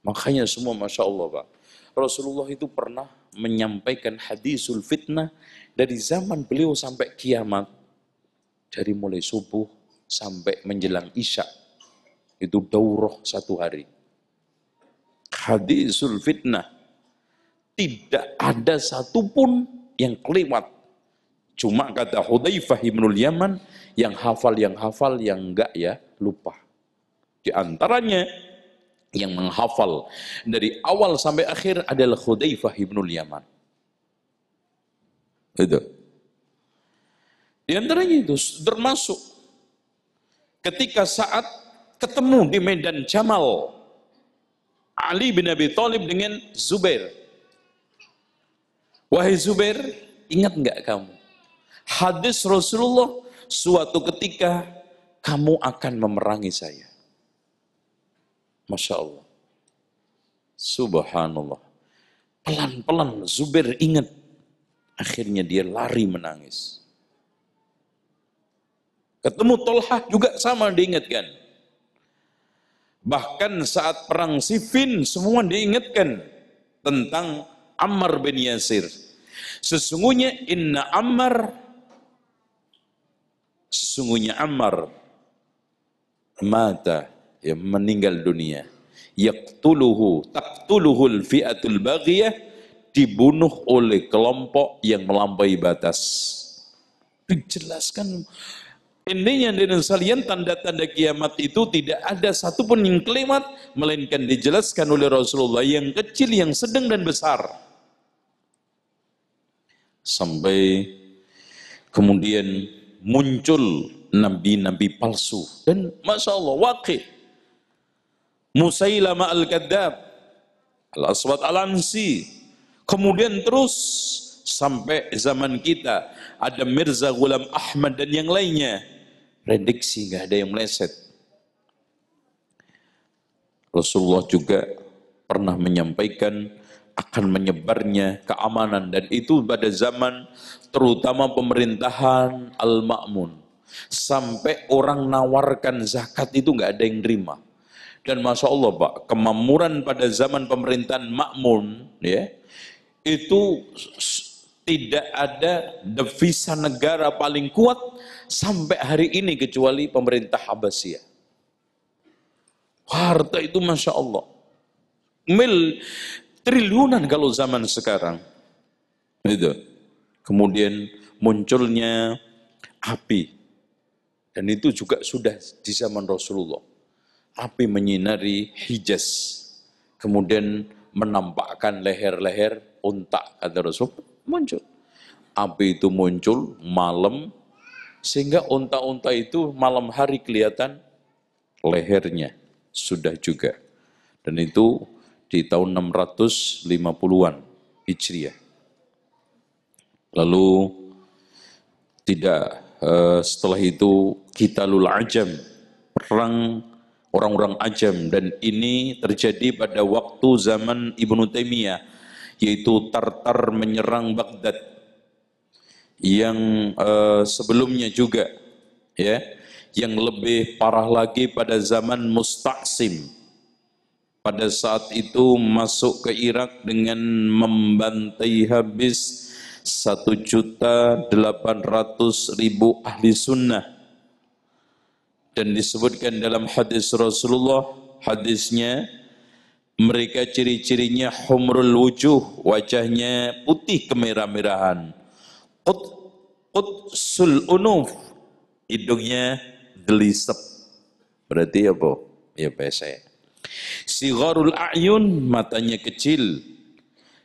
Makanya semua Masya Allah Pak. Rasulullah itu pernah menyampaikan hadisul fitnah dari zaman beliau sampai kiamat. Dari mulai subuh sampai menjelang isya. Itu daurah 1 hari. Hadisul fitnah. Tidak ada satupun yang kelewat. Cuma kata Hudzaifah ibnul Yaman, yang hafal, yang enggak ya lupa. Di antaranya yang menghafal dari awal sampai akhir adalah Hudzaifah ibnul Yaman. Itu. Di antaranya itu termasuk ketika saat ketemu di medan Jamal Ali bin Abi Thalib dengan Zubair. Wahai Zubair, ingat enggak kamu? Hadis Rasulullah, suatu ketika kamu akan memerangi saya. Masya Allah. Subhanallah. Pelan-pelan Zubair ingat. Akhirnya dia lari menangis. Ketemu Tolhah juga sama diingatkan. Bahkan saat perang Siffin semua diingatkan tentang Ammar bin Yasir. Sesungguhnya Ammar mata, ya, meninggal dunia. Taqtuluhul fi'atul baghiyah, dibunuh oleh kelompok yang melampaui batas. Dijelaskan intinya dengan sekalian, tanda-tanda kiamat itu tidak ada satupun yang kelewat, melainkan dijelaskan oleh Rasulullah, yang kecil, yang sedang dan besar. Sampai kemudian muncul nabi-nabi palsu. Dan Masya Allah, waqi' Musailamah al-Kadzab, Al-Aswad al-Ansi. Kemudian terus sampai zaman kita ada Mirza Ghulam Ahmad dan yang lainnya. Prediksi, nggak ada yang meleset. Rasulullah juga pernah menyampaikan akan menyebarnya keamanan, dan itu pada zaman terutama pemerintahan Al-Ma'mun. Sampai orang nawarkan zakat itu nggak ada yang terima. Dan Masya Allah Pak, kemakmuran pada zaman pemerintahan Ma'mun ya, itu tidak ada devisa negara paling kuat sampai hari ini kecuali pemerintah Abbasiyah. Harta itu Masya Allah triliunan kalau zaman sekarang. Itu. Kemudian munculnya api, dan itu juga sudah di zaman Rasulullah. Api menyinari Hijaz, kemudian menampakkan leher-leher unta, kata Rasul, muncul. Api itu muncul malam, sehingga unta-unta itu malam hari kelihatan lehernya sudah juga. Dan itu di tahun 650-an Hijriah. Lalu setelah itu Qitalul Ajam, perang orang-orang Ajam, dan ini terjadi pada waktu zaman Ibnu Taimiyah, yaitu Tartar menyerang Baghdad. Yang sebelumnya juga ya, yang lebih parah lagi pada zaman Musta'sim. Pada saat itu masuk ke Irak dengan membantai habis 1.800.000 ahli sunnah. Dan disebutkan dalam hadis Rasulullah, hadisnya, mereka ciri-cirinya humrul wujuh, wajahnya putih kemerah-merahan. Qudsul unuf, hidungnya gelisep. Berarti apa? Ya bahasa. Sigharul a'yun, matanya kecil.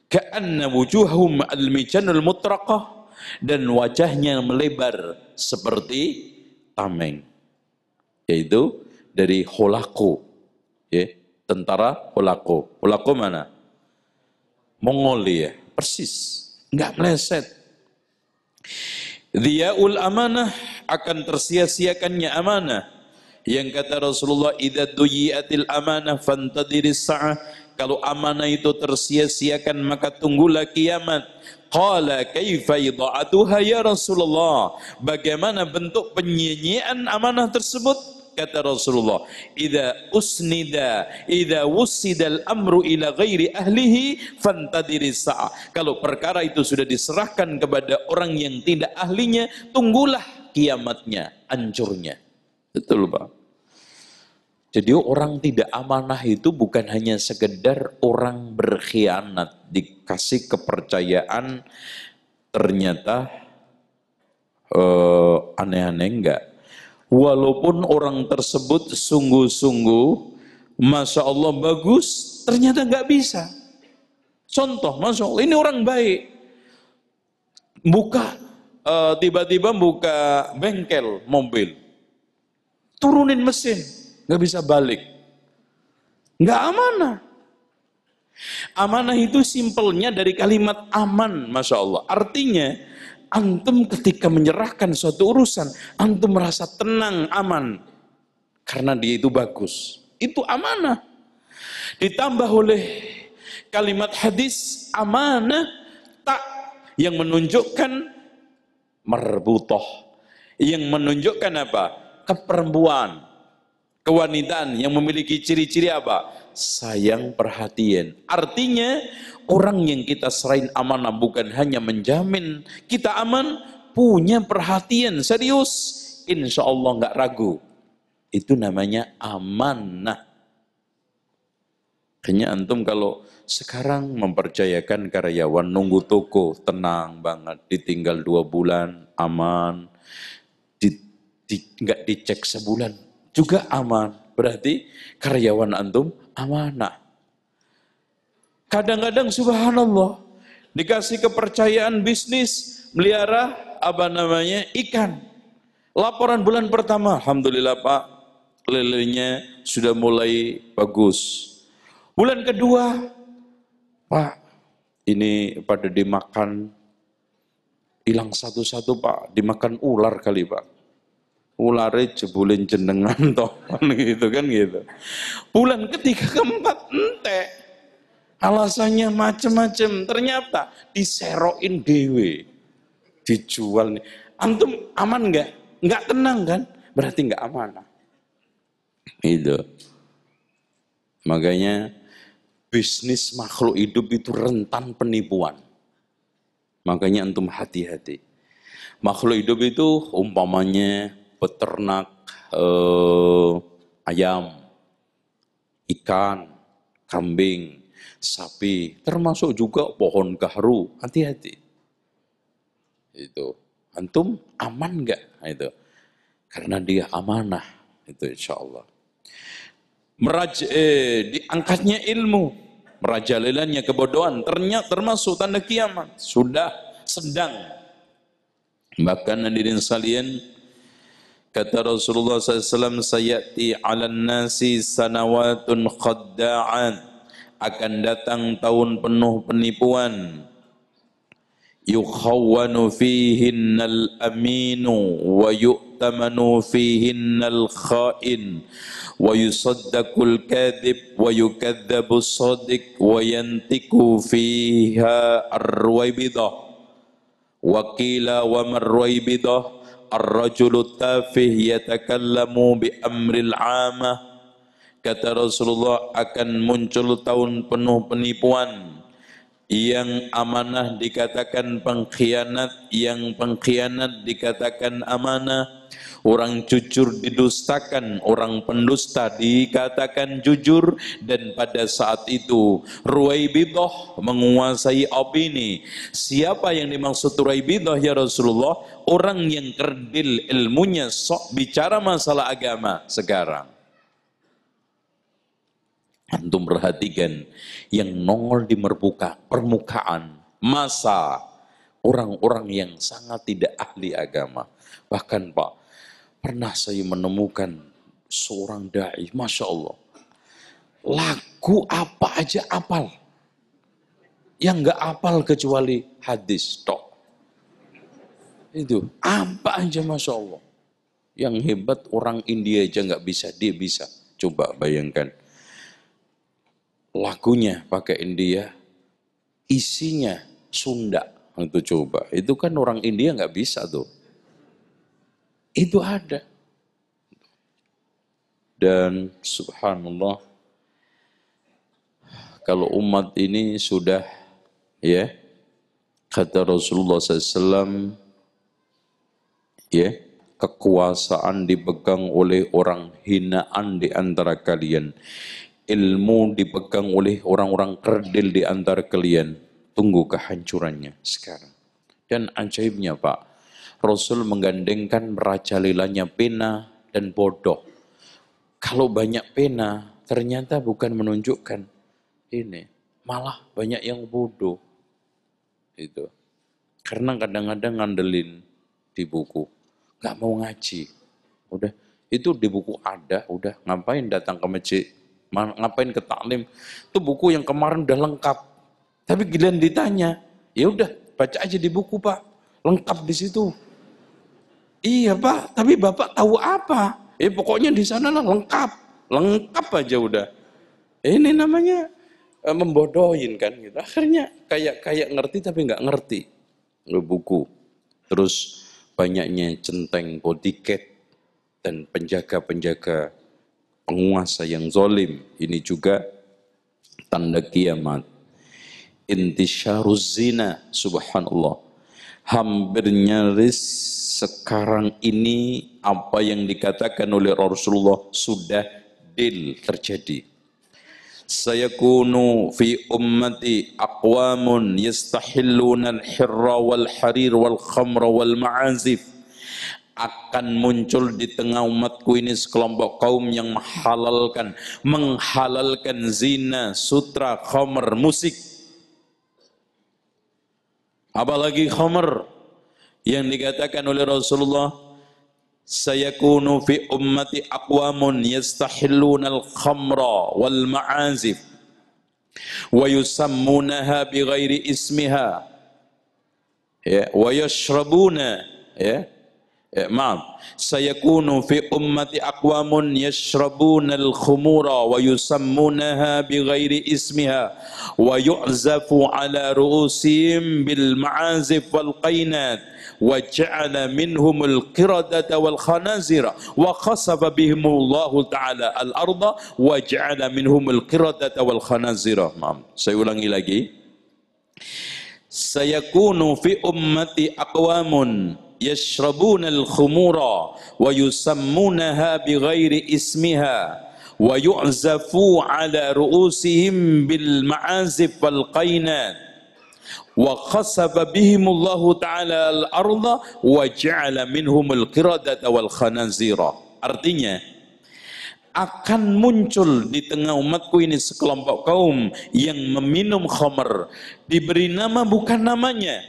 Ka'anna wujuhum al-mijanul mutraqah, dan wajahnya melebar seperti tameng. Yaitu dari Holako, ya, tentara Holako. Holako mana? Mongolia, persis, enggak meleset. Dhiyaul amanah, akan tersia-siakannya amanah. Yang kata Rasulullah, idza duyiatil amanah fantadiris sa'ah, kalau amanah itu tersia-siakan maka tunggulah kiamat. Qala kaifa idha'atuha ya Rasulullah, bagaimana bentuk penyia-nyiaan amanah tersebut? Kata Rasulullah, idza wussidal amru ila ghairi ahlihi fantadiris sa'ah, kalau perkara itu sudah diserahkan kepada orang yang tidak ahlinya, tunggulah kiamatnya, hancurnya. Betul Pak. Jadi orang tidak amanah itu bukan hanya sekedar orang berkhianat, dikasih kepercayaan ternyata aneh-aneh, enggak. Walaupun orang tersebut sungguh-sungguh, Masya Allah bagus, ternyata enggak bisa. Contoh, Masya Allah, ini orang baik, tiba-tiba buka bengkel mobil, turunin mesin, nggak bisa balik, nggak amanah. Amanah itu simpelnya dari kalimat aman, Masya Allah. Artinya, antum ketika menyerahkan suatu urusan, antum merasa tenang, aman, karena dia itu bagus. Itu amanah. Ditambah oleh kalimat hadis amanah tak, yang menunjukkan marbutoh, yang menunjukkan apa? Keperempuan, kewanitaan yang memiliki ciri-ciri apa? Sayang, perhatian. Artinya orang yang kita serahin amanah bukan hanya menjamin kita aman, punya perhatian serius, insya Allah nggak ragu. Itu namanya amanah. Hanya antum kalau sekarang mempercayakan karyawan nunggu toko, tenang banget, ditinggal 2 bulan aman, nggak dicek sebulan juga aman, berarti karyawan antum amanah. Kadang-kadang subhanallah dikasih kepercayaan bisnis melihara ikan. Laporan bulan pertama, alhamdulillah Pak, lelenya sudah mulai bagus. Bulan kedua, Pak, ini pada dimakan, hilang satu-satu Pak, dimakan ular kali Pak. ulare jebulin jenengan toh gitu kan gitu. Bulan ketiga keempat entek. Alasannya macem-macem, ternyata diseroin dewe, dijual nih. Antum aman nggak? Nggak tenang kan? Berarti nggak amanah. Itu. Makanya bisnis makhluk hidup itu rentan penipuan. Makanya antum hati-hati. Makhluk hidup itu umpamanya peternak ayam, ikan, kambing, sapi, termasuk juga pohon gaharu. Hati-hati. Itu. Antum aman enggak? Itu. Karena dia amanah. Itu insya Allah. Diangkatnya ilmu, merajalelanya kebodohan, ternyata termasuk tanda kiamat. Sudah sedang. Bahkan hadirin sekalian, kata Rasulullah SAW, sayati 'alan nasi sanawatun khadda'an, akan datang tahun penuh penipuan. Yukhawwanu fihinnal aminu wa yu'tamanu fihinnal kha'in wa yusaddaqul kadhib wa yukadzdzabus shadiq wa yantiku fiha ar-ruwaibidah wa qila wa mar-ruwaibidah ar-rajulu tafih yatakallamu bi amril 'amah. Kata Rasulullah, akan muncul tahun penuh penipuan. Yang amanah dikatakan pengkhianat, yang pengkhianat dikatakan amanah. Orang jujur didustakan, orang pendusta dikatakan jujur. Dan pada saat itu Ruwaibidah menguasai opini. Siapa yang dimaksud Ruwaibidah ya Rasulullah? Orang yang kerdil ilmunya, sok bicara masalah agama sekarang. Antum perhatikan yang nongol di permukaan masa orang-orang yang sangat tidak ahli agama. Bahkan Pak, pernah saya menemukan seorang da'i, Masya Allah, lagu apa aja apal. Yang nggak apal kecuali hadis tok. Itu apa aja Masya Allah. Yang hebat orang India aja nggak bisa, dia bisa. Coba bayangkan. Lagunya pakai India, isinya Sunda. Itu coba, itu kan orang India nggak bisa tuh. Itu ada. Dan subhanallah, kalau umat ini sudah, ya, kata Rasulullah SAW, ya, kekuasaan dipegang oleh orang hinaan di antara kalian. Ilmu dipegang oleh orang-orang kerdil di antara kalian. Tunggu kehancurannya sekarang. Dan ajaibnya Pak, Rasul menggandengkan merajalelanya pena dan bodoh. Kalau banyak pena, ternyata bukan menunjukkan ini. Malah banyak yang bodoh. Itu. Karena kadang-kadang ngandelin di buku. Gak mau ngaji. Udah, itu di buku ada, udah. Ngapain datang ke masjid? Ngapain ke taklim? Itu buku yang kemarin udah lengkap. Tapi giliran ditanya, ya udah baca aja di buku Pak, lengkap di situ. Iya Pak, tapi Bapak tahu apa? Pokoknya di sana lah lengkap aja udah. Ini namanya membodohin kan gitu. Akhirnya kayak ngerti tapi nggak ngerti buku. Terus banyaknya centeng, bodyguard dan penjaga-penjaga penguasa yang zalim, ini juga tanda kiamat. Intisyaruz zina, subhanallah. Hampir nyaris sekarang ini apa yang dikatakan oleh Rasulullah sudah terjadi. Sayakunu fi ummati aqwamun yastahilluna al-hirra wal harir wal khamra wal ma'azif. Akan muncul di tengah umatku ini sekelompok kaum yang menghalalkan zina, sutra, khamr, musik. Apalagi khamr yang dikatakan oleh Rasulullah, sayakunu fi ummati aqwamun yastahilluna al-khamra wal ma'azif wa yusammunaha bighairi ismiha, ya, wa yashrabuna, ya, maaf, sayakunu fi ummati aqwamun yashrabuna al-khumura wa yusammunaha bighairi ismiha wa yu'zafu ala ru'usihim bil ma'azif wal qainat wa ja'ala minhum al-qiradata wal khanazira wa khasafa bihimullahu ta'ala al-arda wa ja'ala minhum al-qiradata wal khanazira. Maaf, saya ulangi lagi. Sayakunu fi ummati aqwamun yashrabuna al-khumura wa yusammunaha bighairi ismiha wa yu'zafu ala ru'usihim bil ma'azif wal qainat wa khasafa bihimullahu ta'ala al-arda wa ja'ala minhumul qiradata wal khanazira. Artinya, akan muncul di tengah umatku ini sekelompok kaum yang meminum khamr, diberi nama bukan namanya,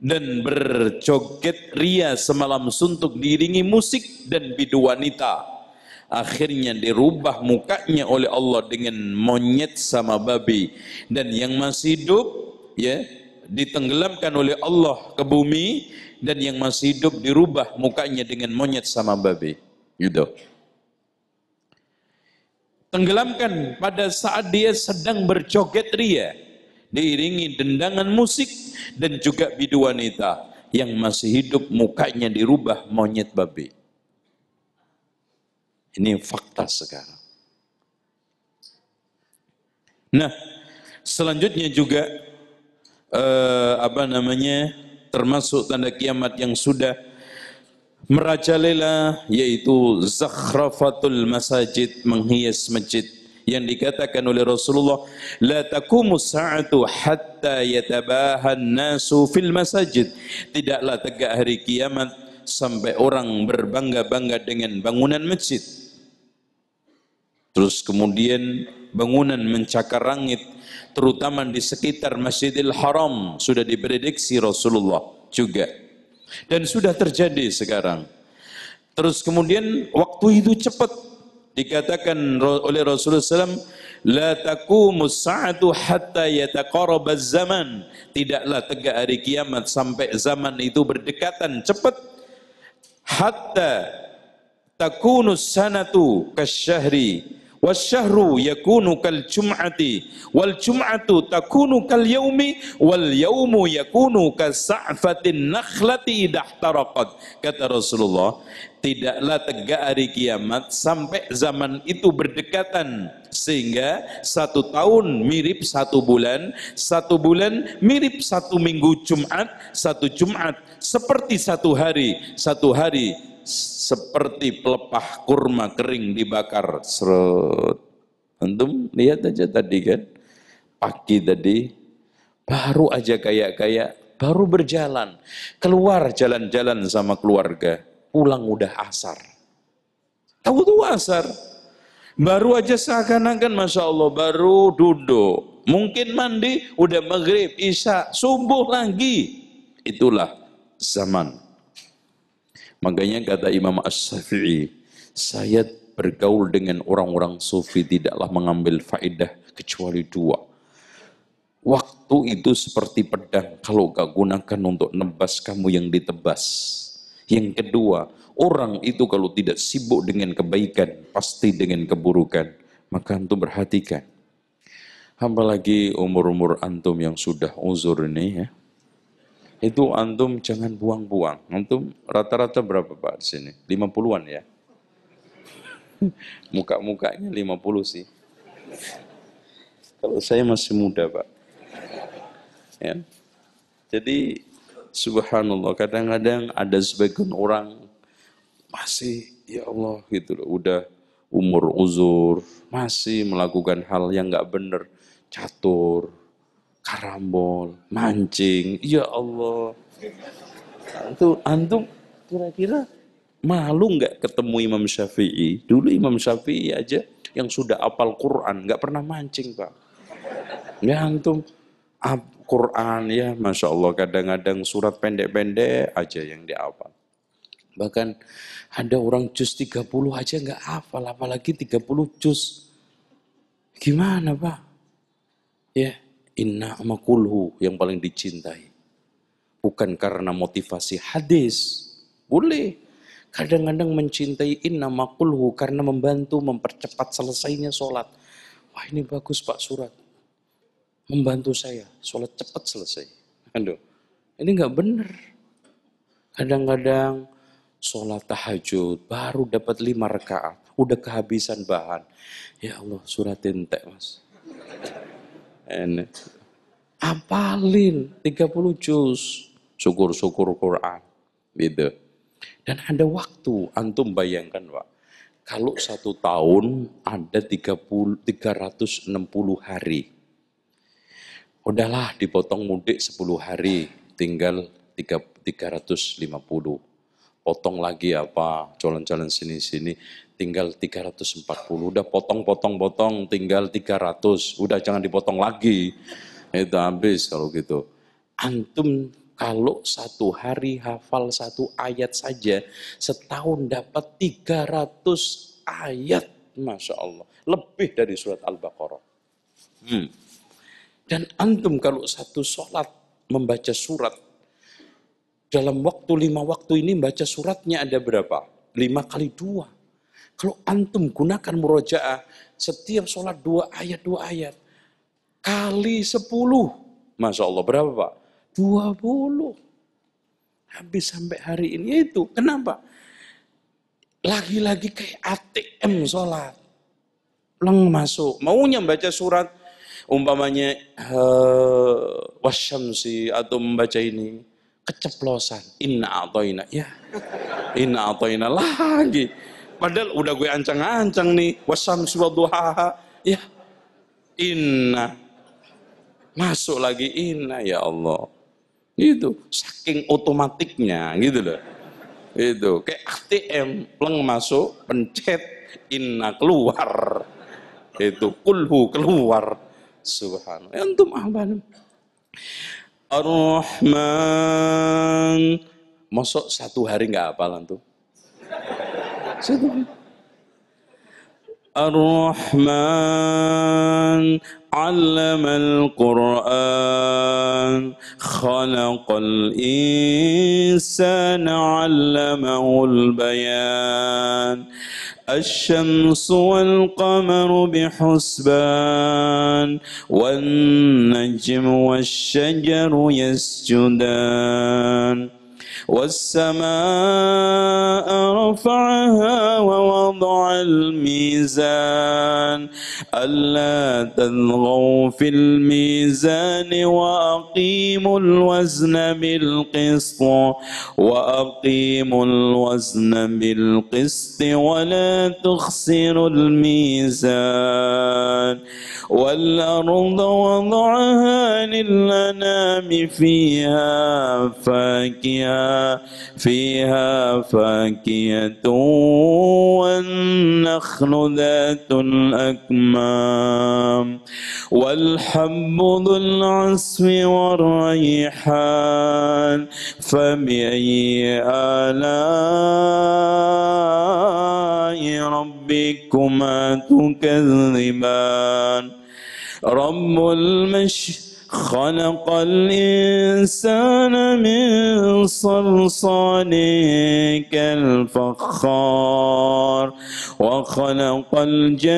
dan berjoget ria semalam suntuk diiringi musik dan bidu wanita. Akhirnya dirubah mukanya oleh Allah dengan monyet sama babi, dan yang masih hidup ya ditenggelamkan oleh Allah ke bumi, dan yang masih hidup dirubah mukanya dengan monyet sama babi. Gitu. Tenggelamkan pada saat dia sedang berjoget ria, diiringi dendangan musik dan juga bidu wanita. Yang masih hidup mukanya dirubah monyet babi. Ini fakta sekarang. Nah, selanjutnya juga termasuk tanda kiamat yang sudah merajalela, yaitu zakhrafatul masajid, menghias masjid, yang dikatakan oleh Rasulullah, la taqumus sa'atu hatta yatabahan nasu fil masajid. Tidaklah tegak hari kiamat sampai orang berbangga-bangga dengan bangunan masjid. Terus kemudian bangunan mencakar langit, terutama di sekitar Masjidil Haram, sudah diprediksi Rasulullah juga. Dan sudah terjadi sekarang. Terus kemudian waktu itu cepat, dikatakan oleh Rasulullah SAW, la taqumus sa'atu hatta yataqarabaz zaman. Tidaklah tegak hari kiamat sampai zaman itu berdekatan cepat. Hatta takunus sanatu kasyahri wasyahru yakunu kal jum'ati wal jum'atu takunu kal yaumi wal yaumu yakunu kasa'fatin nakhlati idahtaraqat. Kata Rasulullah, tidaklah tegak hari kiamat sampai zaman itu berdekatan, sehingga 1 tahun mirip 1 bulan, 1 bulan mirip 1 minggu Jumat, 1 Jumat seperti 1 hari, 1 hari seperti pelepah kurma kering dibakar. Seret. Antum lihat aja tadi kan, pagi tadi baru aja kayak baru berjalan, keluar jalan-jalan sama keluarga, pulang udah asar. Tahu tuh asar, baru aja seakan-akan Masya Allah baru duduk, mungkin mandi udah maghrib, isya, subuh lagi. Itulah zaman. Makanya kata Imam Asy-Syafi'i, saya bergaul dengan orang-orang sufi tidaklah mengambil faedah kecuali 2. Waktu itu seperti pedang, kalau kau gunakan untuk nebas, kamu yang ditebas. Yang kedua, orang itu kalau tidak sibuk dengan kebaikan, pasti dengan keburukan. Maka antum perhatikan. Apalagi umur-umur antum yang sudah uzur ini ya. Itu antum jangan buang-buang. Antum rata-rata berapa Pak di sini? 50-an ya? Muka-mukanya 50 sih. Kalau saya masih muda Pak. Ya. Jadi subhanallah, kadang-kadang ada sebagian orang masih ya Allah gitu loh, udah umur uzur, masih melakukan hal yang nggak benar, catur, karambol, mancing, ya Allah. Antum kira-kira malu nggak ketemu Imam Syafi'i? Dulu Imam Syafi'i aja yang sudah hafal Quran nggak pernah mancing Pak. Ya antum Quran ya Masya Allah, kadang-kadang surat pendek-pendek aja yang dihafal. Bahkan ada orang juz 30 aja nggak hafal, apalagi 30 juz. Gimana Pak? Ya. Inna makulhu yang paling dicintai. Bukan karena motivasi hadis. Boleh. Kadang-kadang mencintai inna maqulhu karena membantu mempercepat selesainya sholat. Wah ini bagus Pak surat. Membantu saya, sholat cepat selesai. Aduh, ini nggak benar. Kadang-kadang sholat tahajud baru dapat 5 rakaat, udah kehabisan bahan. Ya Allah, suratin entek mas. Enak. Apalin 30 juz, syukur-syukur Quran. Gitu. Dan ada waktu, antum bayangkan Pak, kalau 1 tahun ada 360 hari. Udahlah dipotong mudik 10 hari, tinggal 350. Potong lagi apa, jalan-jalan sini-sini, tinggal 340. Udah potong, tinggal 300. Udah jangan dipotong lagi. Itu habis kalau gitu. Antum kalau 1 hari hafal 1 ayat saja, setahun dapat 300 ayat. Masya Allah. Lebih dari surat Al-Baqarah. Dan antum kalau 1 sholat membaca surat, dalam waktu 5 waktu ini baca suratnya ada berapa? 5 kali 2. Kalau antum gunakan murojaah, setiap sholat 2 ayat, kali 10. Masya Allah, berapa Pak? 20. Habis sampai hari ini itu. Kenapa? Lagi-lagi kayak ATM sholat. Leng masuk. Maunya baca surat. Umpamanya wasyamsi atau membaca ini. Keceplosan. Inna a'toina. Ya. Inna a'toina lagi. Padahal udah gue ancang-ancang nih. Wasyamsi wa duhaha. Ya. Inna. Masuk lagi inna ya Allah. Itu saking otomatiknya gitu loh. Itu kayak ATM, pleng masuk, pencet inna keluar. Itu kulhu keluar. Subhanallah. Antum ahlan. Ar-Rahman. Masuk 1 hari enggak hafal antum? 1 hari. Ar-Rahman 'allamal Qur'an khalaqal insana 'allamahul bayan asy-syamsu wal qamaru bihusban wan najmu wasy-syajaru yasjudan والسماء رفعها ووضع الميزان ألا تطغوا في الميزان وأقيموا الوزن بالقسط ولا تخسروا الميزان والأرض وضعها للأنام فيها فاكهة والنخل ذات الأكمام والحب ذو العصف والريحان فبأي آلاء ربكما تكذبان رب خلق الإنسان من صلصال كالفخار وخلق الجن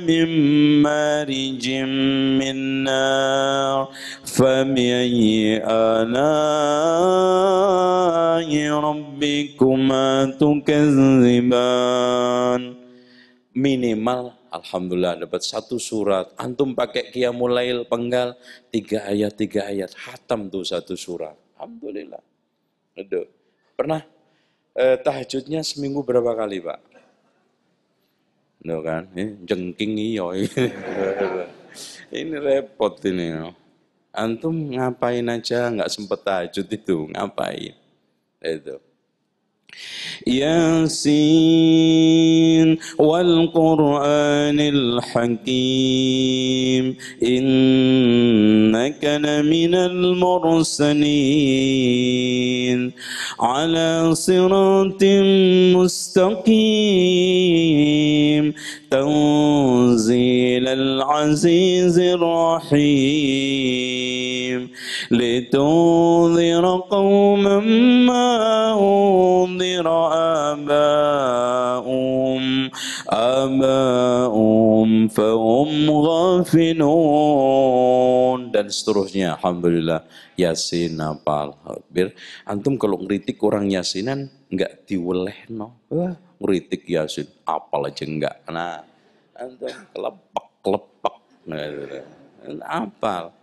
من مارج من نار فبأي آلاء ربكما تكذبان. Minimal alhamdulillah dapat 1 surat. Antum pakai qiyamul lail penggal 3 ayat, khatam tuh 1 surat. Alhamdulillah. Aduh. Pernah tahajudnya seminggu berapa kali, Pak? Aduh kan, jengking iyo. Ini repot ini. Antum ngapain aja nggak sempet tahajud itu, ngapain? Itu. Yasin wal Qur'anil Hakim innaka laminal mursalin ala siratin mustaqim tanzilal azizir rahim litunzira qauman ma آباؤهم فهم غافلون, dan seterusnya. Alhamdulillah. Yasin hafal. Bir antum kalau ngeritik orang yasinan enggak diwelehno. Wah, ngeritik yasin apal aja enggak. Nah, antum kelepak apal.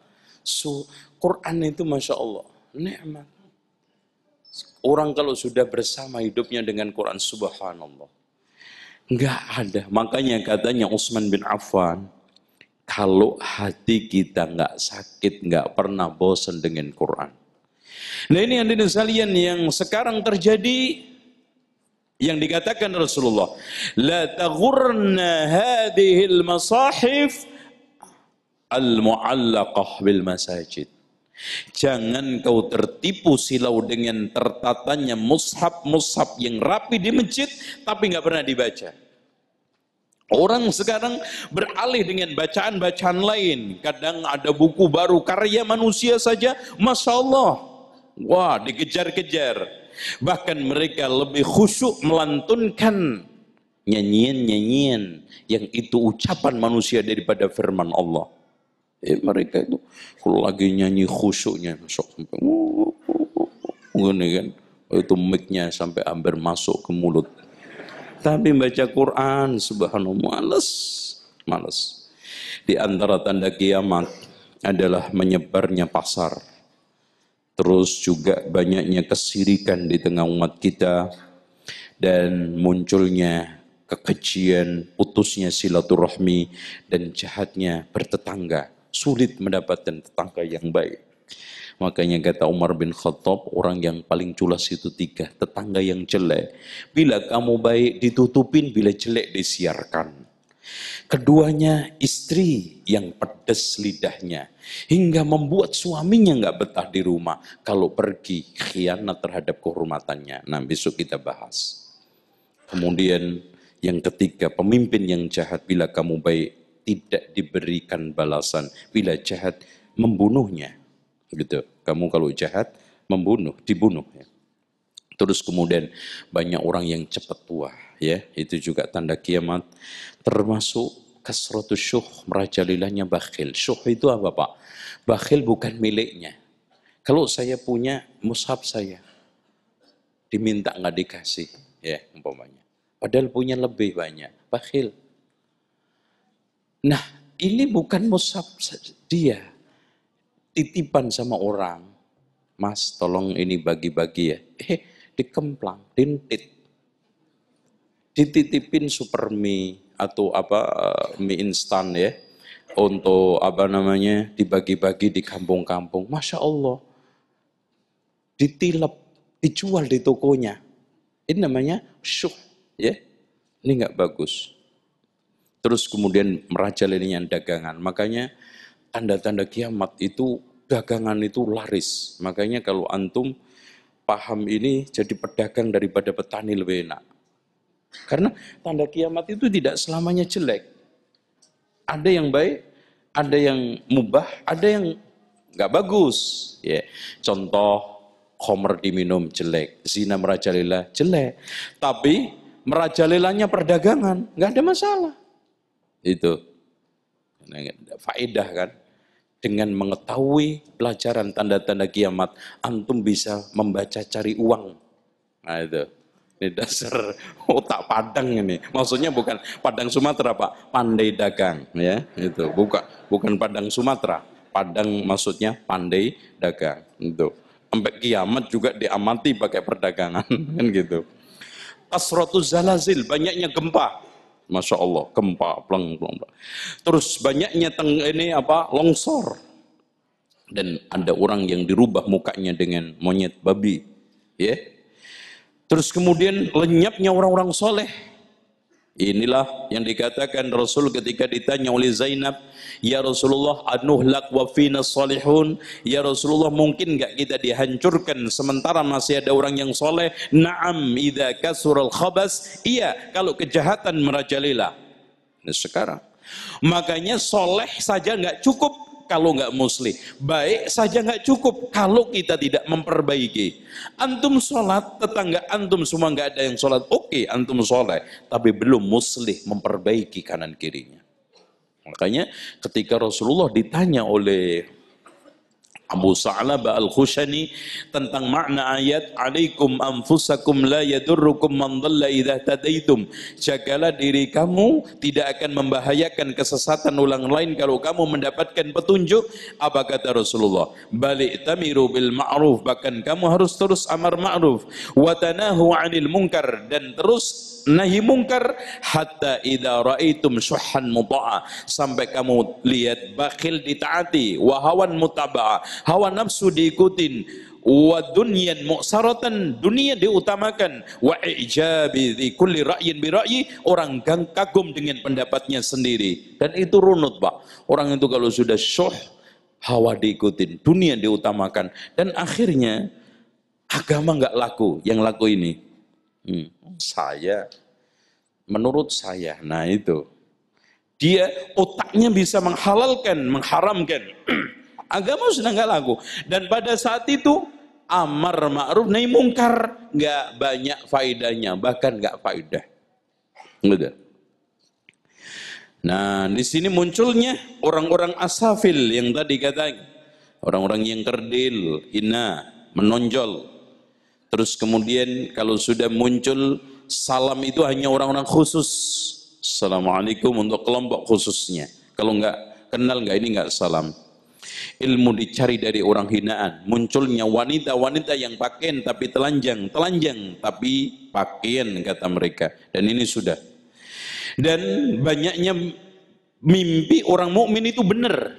Quran itu Masya Allah nikmat. Orang kalau sudah bersama hidupnya dengan Quran, subhanallah, enggak ada. Makanya katanya Utsman bin Affan, kalau hati kita enggak sakit, enggak pernah bosan dengan Quran. Nah ini yang sekalian yang sekarang terjadi, yang dikatakan Rasulullah, la taghurna hadhil masahif al-mu'allaqah bil masajid. Jangan kau tertipu silau dengan tertatanya mushaf yang rapi di masjid tapi nggak pernah dibaca. Orang sekarang beralih dengan bacaan-bacaan lain. Kadang ada buku baru karya manusia saja, Masya Allah, wah dikejar-kejar. Bahkan mereka lebih khusyuk melantunkan nyanyian-nyanyian yang itu ucapan manusia daripada firman Allah. Mereka itu kalau lagi nyanyi khusyuknya sampai gini kan, itu mic-nya sampai hampir masuk ke mulut. Tapi baca Quran, subhanallah, malas. Di antara tanda kiamat adalah menyebarnya pasar. Terus juga banyaknya kesirikan di tengah umat kita dan munculnya kekejian, putusnya silaturahmi dan jahatnya bertetangga. Sulit mendapatkan tetangga yang baik. Makanya kata Umar bin Khattab, orang yang paling culas itu 3, tetangga yang jelek. Bila kamu baik ditutupin, bila jelek disiarkan. Keduanya istri yang pedas lidahnya, hingga membuat suaminya nggak betah di rumah. Kalau pergi, khianat terhadap kehormatannya. Nah besok kita bahas. Kemudian yang ketiga, pemimpin yang jahat bila kamu baik tidak diberikan balasan, bila jahat membunuhnya. Gitu. Kamu kalau jahat membunuh, dibunuh ya. Terus kemudian banyak orang yang cepat tua ya, itu juga tanda kiamat. Termasuk kasratus syuh, merajalilahnya bakhil. Syuh itu apa Pak? Bakhil bukan miliknya. Kalau saya punya mushaf saya, diminta nggak dikasih ya umpamanya. Padahal punya lebih banyak, bakhil. Nah, ini bukan mushaf dia. Titipan sama orang. Mas, tolong ini bagi-bagi ya. Dikemplang, dintit. Dititipin super mie atau mie instan ya. Untuk dibagi-bagi di kampung-kampung. Masya Allah. Ditilep, dijual di tokonya. Ini namanya syuh ya. Ini enggak bagus. Terus kemudian merajalelinya dagangan. Makanya tanda-tanda kiamat itu dagangan itu laris. Makanya kalau antum paham ini, jadi pedagang daripada petani lebih enak. Karena tanda kiamat itu tidak selamanya jelek. Ada yang baik, ada yang mubah, ada yang nggak bagus. Ya, contoh khamr diminum jelek, zina merajalela jelek. Tapi merajalelanya perdagangan nggak ada masalah. Itu faedah kan. Dengan mengetahui pelajaran tanda-tanda kiamat, antum bisa membaca cari uang. Nah itu, ini dasar otak Padang ini. Maksudnya bukan Padang Sumatera Pak, pandai dagang ya. Itu bukan Padang Sumatera. Padang maksudnya pandai dagang. Itu sampai kiamat juga diamati pakai perdagangan kan gitu. Kasratuz zalazil, banyaknya gempa. Masya Allah, gempa, pleng. Terus banyaknya longsor. Dan ada orang yang dirubah mukanya dengan monyet babi. Ya. Terus kemudian lenyapnya orang-orang soleh. Inilah yang dikatakan Rasul ketika ditanya oleh Zainab, ya Rasulullah, anuhlak wa fina salihun. Ya Rasulullah, mungkin enggak kita dihancurkan sementara masih ada orang yang soleh? Naam, idza kasural khabas. Iya, kalau kejahatan merajalela. Nah sekarang, makanya soleh saja enggak cukup, kalau nggak muslih. Baik saja nggak cukup kalau kita tidak memperbaiki. Antum sholat, tetangga antum semua nggak ada yang sholat. Oke, antum sholat, tapi belum muslih memperbaiki kanan kirinya. Makanya ketika Rasulullah ditanya oleh Abu Sa'labah Al-Khushani tentang makna ayat alaikum anfusakum la yadurrukum man dhalla idza tadaitum, jagalah diri kamu tidak akan membahayakan kesesatan ulang lain kalau kamu mendapatkan petunjuk. Apa kata Rasulullah? Balik tamiru bil ma'ruf, bahkan kamu harus terus amar ma'ruf, wa tanahu 'anil munkar, dan terus nahi mungkar, hatta idza raaitum syuhan muta'a, sampai kamu lihat bakhil ditaati, wa hawan mutaba'a, hawa nafsu diikutin, wa dunyan mu'saratan, dunia diutamakan, wa ijabi di kulli ra'yin bi ra'yi, orang kagum dengan pendapatnya sendiri. Dan itu runut, Pak. Orang itu kalau sudah syuh, hawa diikutin, dunia diutamakan, dan akhirnya agama nggak laku. Yang laku ini menurut saya, nah itu dia otaknya bisa menghalalkan, mengharamkan. Agama sudah nggak laku. Dan pada saat itu amar ma'ruf nahi mungkar nggak banyak faedahnya, bahkan nggak faedah. Gitu. Nah, di sini munculnya orang-orang asafil yang tadi katakan, orang-orang yang kerdil, hina, menonjol. Terus kemudian kalau sudah muncul salam itu hanya orang-orang khusus. Assalamualaikum untuk kelompok khususnya. Kalau nggak kenal nggak ini nggak salam. Ilmu dicari dari orang hinaan. Munculnya wanita-wanita yang pakaian tapi telanjang, telanjang tapi pakaian kata mereka. Dan ini sudah. Dan banyaknya mimpi orang mukmin itu benar.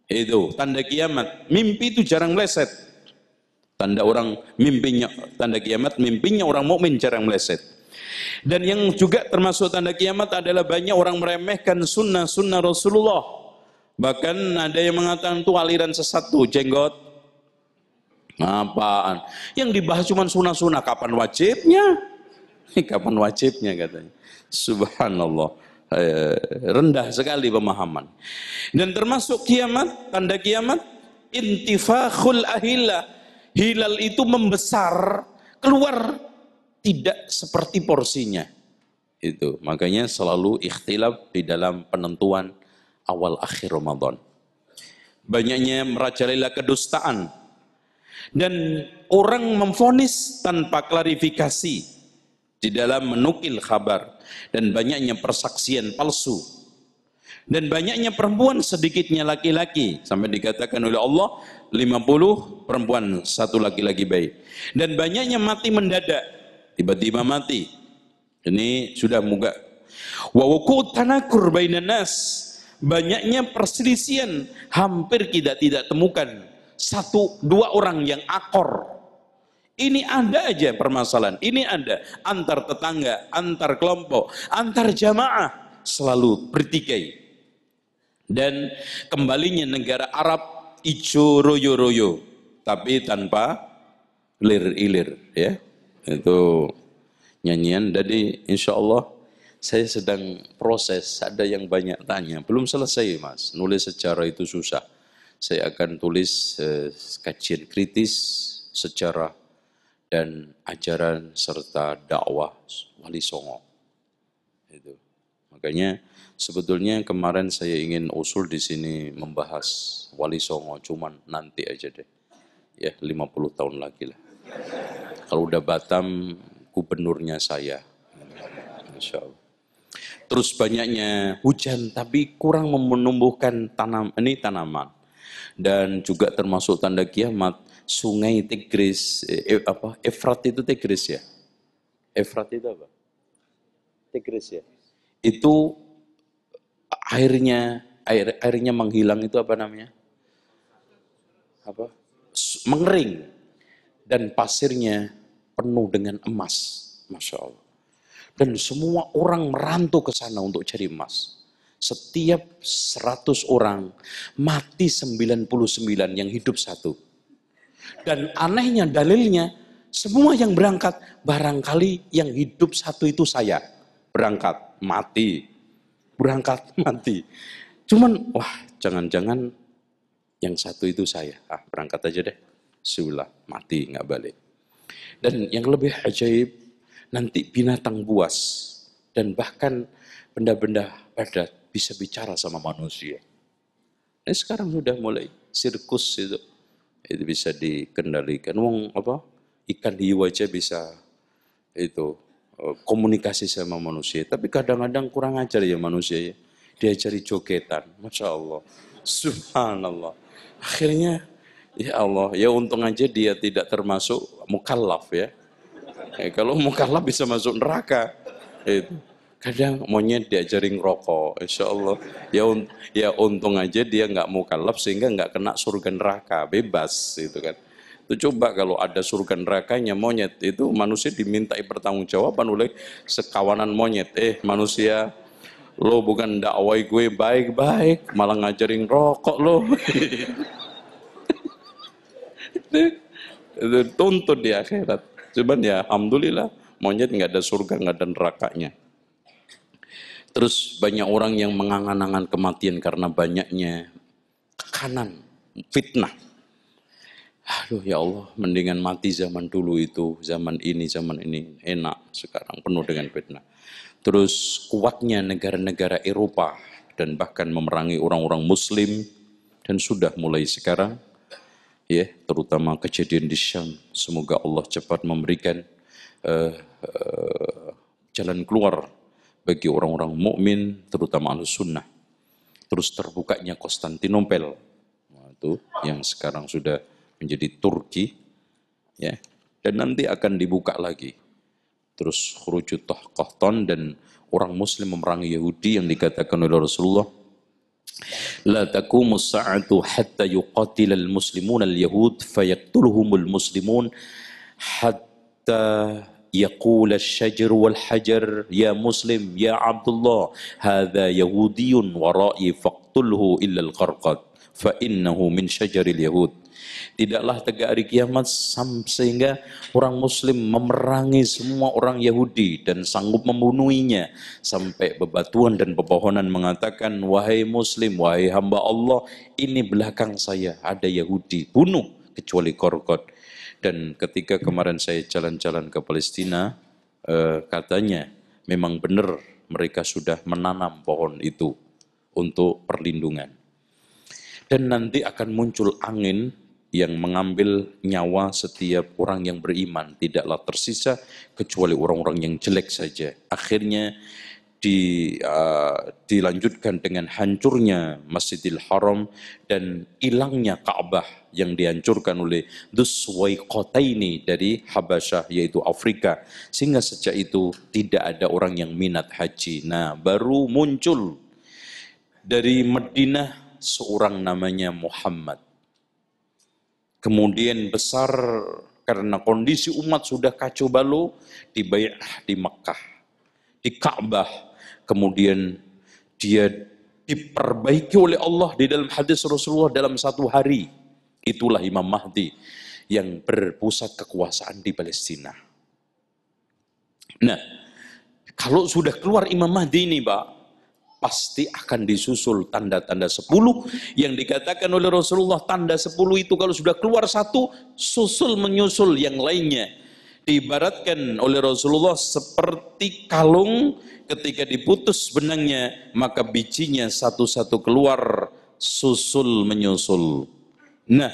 Itu tanda kiamat. Mimpi itu jarang meleset. Tanda orang mimpinya, tanda kiamat, mimpinya orang mukmin jarang meleset. Dan yang juga termasuk tanda kiamat adalah banyak orang meremehkan sunnah-sunnah Rasulullah. Bahkan ada yang mengatakan itu aliran sesat tuh, jenggot. Apaan? Yang dibahas cuma sunnah-sunnah, kapan wajibnya? Kapan wajibnya katanya. Subhanallah. Rendah sekali pemahaman. Dan termasuk kiamat, tanda kiamat, intifakhul ahillah. Hilal itu membesar, keluar tidak seperti porsinya. Itu makanya selalu ikhtilaf di dalam penentuan awal akhir Ramadan. Banyaknya merajalela kedustaan dan orang memvonis tanpa klarifikasi di dalam menukil kabar, dan banyaknya persaksian palsu. Dan banyaknya perempuan, sedikitnya laki-laki, sampai dikatakan oleh Allah 50 perempuan, 1 laki-laki baik. Dan banyaknya mati mendadak, tiba-tiba mati. Ini sudah muga. Wa wuqut tanakur bainan nas, banyaknya perselisihan, hampir kita tidak temukan 1-2 orang yang akor. Ini ada aja permasalahan, ini ada antar tetangga, antar kelompok, antar jamaah selalu bertikai. Dan kembalinya negara Arab ijo royo-royo, tapi tanpa ilir-ilir, ya. Itu nyanyian. Jadi insya Allah saya sedang proses, ada yang banyak tanya, belum selesai Mas, nulis sejarah itu susah. Saya akan tulis kajian kritis sejarah dan ajaran serta dakwah Wali Songo. Itu. Makanya sebetulnya kemarin saya ingin usul di sini membahas Wali Songo, cuman nanti aja deh. Ya 50 tahun lagi lah. Kalau udah Batam, gubernurnya saya. Insya Allah. Terus banyaknya hujan, tapi kurang menumbuhkan tanaman. Dan juga termasuk tanda kiamat, sungai Tigris, Efrat itu Tigris ya? Efrat itu apa? Tigris ya? Itu airnya menghilang, itu apa namanya? Apa? Mengering. Dan pasirnya penuh dengan emas. Masya Allah. Dan semua orang merantau ke sana untuk cari emas. Setiap 100 orang, mati 99 yang hidup 1. Dan anehnya dalilnya, semua yang berangkat, barangkali yang hidup 1 itu saya. Berangkat, mati. Cuman, wah jangan-jangan Yang satu itu saya, berangkat aja deh. Sudah mati, nggak balik. Dan yang lebih ajaib, nanti binatang buas dan bahkan benda-benda padat bisa bicara sama manusia. Ini sekarang sudah mulai sirkus itu bisa dikendalikan. Ikan hiu aja bisa itu komunikasi sama manusia. Tapi kadang-kadang kurang ajar ya manusia ya. Diajari jogetan, masya Allah, subhanallah. Akhirnya ya Allah, ya untung aja dia tidak termasuk mukallaf ya. Kalau mukallaf bisa masuk neraka. Itu. Kadang monyet diajarin rokok, insya Allah. Ya untung aja dia nggak mukallaf sehingga nggak kena surga neraka, bebas itu kan. Itu coba kalau ada surga nerakanya monyet, itu manusia dimintai pertanggungjawaban oleh sekawanan monyet. Manusia, lo bukan dakwai gue baik-baik, malah ngajarin rokok lo. Itu tuntut di akhirat. Cuman ya alhamdulillah monyet nggak ada surga, nggak ada nerakanya. Terus banyak orang yang mengangan-angan kematian karena banyaknya tekanan, fitnah. Aduh ya Allah, mendingan mati zaman dulu itu, zaman ini enak, sekarang penuh dengan fitnah. Terus kuatnya negara-negara Eropa dan bahkan memerangi orang-orang Muslim dan sudah mulai sekarang, ya terutama kejadian di Syam. Semoga Allah cepat memberikan jalan keluar bagi orang-orang mukmin, terutama Ahlus Sunnah. Terus terbukanya Konstantinopel, itu yang sekarang sudah menjadi Turki, ya, dan nanti akan dibuka lagi. Terus Khurujut Qahtan dan orang Muslim memerangi Yahudi yang dikatakan oleh Rasulullah, la taqumus sa'atu hatta yuqatilal muslimun al-yahud fayaqtuluhumul muslimun hatta yaqul asy-syajar wal hajar ya muslim ya Abdullah hadza yahudiyun wara'i faqtulhu illa al-qarqad fa innahu min syajaril yahud. Tidaklah tegak hari kiamat sehingga orang Muslim memerangi semua orang Yahudi dan sanggup membunuhinya sampai bebatuan dan pepohonan mengatakan, wahai Muslim, wahai hamba Allah, ini belakang saya ada Yahudi, bunuh kecuali Qarqad. Dan ketika kemarin saya jalan-jalan ke Palestina, katanya memang benar mereka sudah menanam pohon itu untuk perlindungan. Dan nanti akan muncul angin yang mengambil nyawa setiap orang yang beriman, tidaklah tersisa kecuali orang-orang yang jelek saja. Akhirnya dilanjutkan dengan hancurnya Masjidil Haram dan hilangnya Ka'bah yang dihancurkan oleh Dzulqarnaini dari Habasyah, yaitu Afrika, sehingga sejak itu tidak ada orang yang minat haji. Nah, baru muncul dari Madinah seorang namanya Muhammad. Kemudian besar karena kondisi umat sudah kacau balau, di Bai'ah di Makkah, di Ka'bah. Kemudian dia diperbaiki oleh Allah di dalam hadis Rasulullah dalam satu hari. Itulah Imam Mahdi yang berpusat kekuasaan di Palestina. Nah, kalau sudah keluar Imam Mahdi ini, Pak, pasti akan disusul tanda-tanda 10 yang dikatakan oleh Rasulullah. Tanda 10 itu kalau sudah keluar satu, susul menyusul yang lainnya. Diibaratkan oleh Rasulullah seperti kalung, ketika diputus benangnya, maka bijinya satu-satu keluar, susul menyusul. Nah,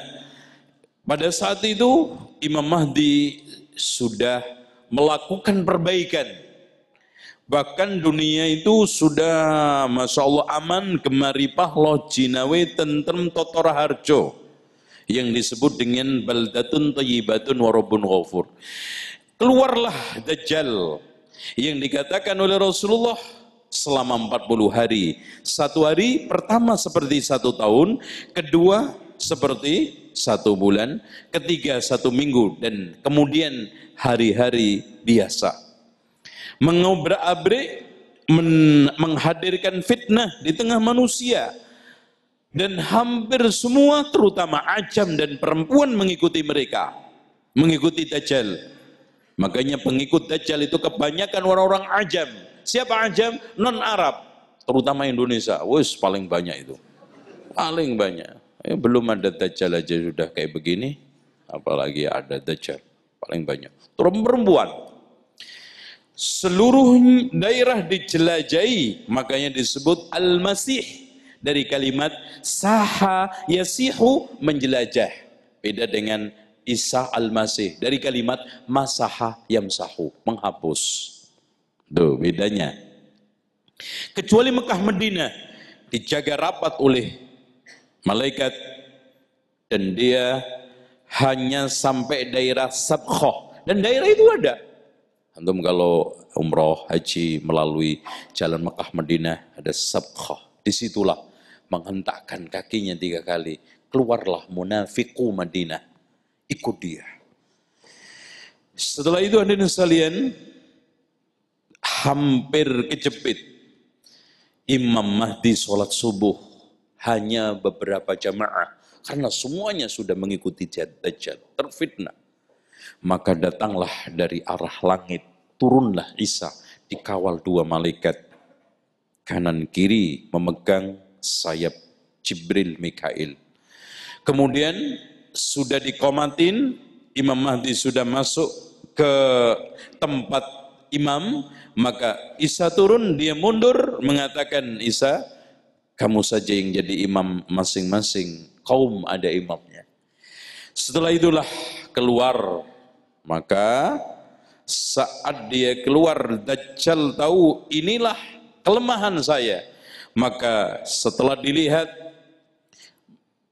pada saat itu Imam Mahdi sudah melakukan perbaikan. Bahkan dunia itu sudah Masya Allah aman, gemaripah, loh jinawe, tentrem, totora harjo, yang disebut dengan baldatun thayyibatun warabun ghafur. Keluarlah Dajjal yang dikatakan oleh Rasulullah selama 40 hari. Satu hari pertama seperti 1 tahun, kedua seperti 1 bulan, ketiga 1 minggu, dan kemudian hari-hari biasa. Mengobrak-abrik, menghadirkan fitnah di tengah manusia, dan hampir semua terutama ajam dan perempuan mengikuti mereka, mengikuti Dajjal. Makanya pengikut Dajjal itu kebanyakan orang-orang ajam. Siapa ajam? Non Arab, terutama Indonesia. Wis paling banyak itu, paling banyak. Belum ada Dajjal aja sudah kayak begini, apalagi ada Dajjal. Paling banyak. Turun perempuan. Seluruh daerah dijelajahi, makanya disebut Al-Masih. Dari kalimat saha yasihu, menjelajah. Beda dengan Isa Al-Masih. Dari kalimat masaha yamsahu, menghapus. Tuh bedanya. Kecuali Mekah Madinah dijaga rapat oleh malaikat dan dia hanya sampai daerah Sabkhah, dan daerah itu ada. Antum kalau umroh haji melalui jalan Mekah Madinah ada Sabkhah, disitulah menghentakkan kakinya 3 kali, keluarlah munafiqu Madinah, ikut dia. Setelah itu hadirin sekalian, hampir kejepit Imam Mahdi sholat subuh, hanya beberapa jamaah, karena semuanya sudah mengikuti Dajjal, terfitnah. Maka datanglah dari arah langit, turunlah Isa, dikawal 2 malaikat, kanan kiri memegang sayap Jibril Mikail. Kemudian sudah dikomatin, Imam Mahdi sudah masuk ke tempat imam, maka Isa turun, dia mundur, mengatakan, Isa, kamu saja yang jadi imam, masing-masing kaum ada imamnya. Setelah itulah keluar, maka saat dia keluar, Dajjal tahu inilah kelemahan saya. Maka setelah dilihat,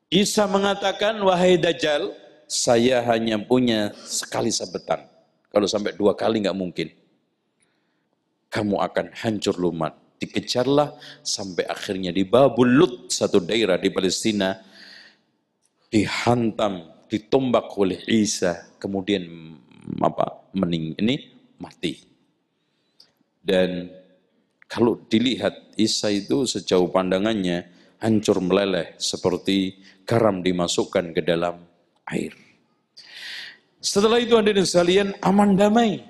Isa mengatakan, wahai Dajjal, saya hanya punya sekali sabetan. Kalau sampai 2 kali nggak mungkin. Kamu akan hancur lumat. Dikejarlah sampai akhirnya di Babul Lut, satu daerah di Palestina, dihantam, ditombak oleh Isa, kemudian mati. Dan kalau dilihat Isa itu sejauh pandangannya hancur meleleh seperti garam dimasukkan ke dalam air. Setelah itu hadirin sekalian, aman damai.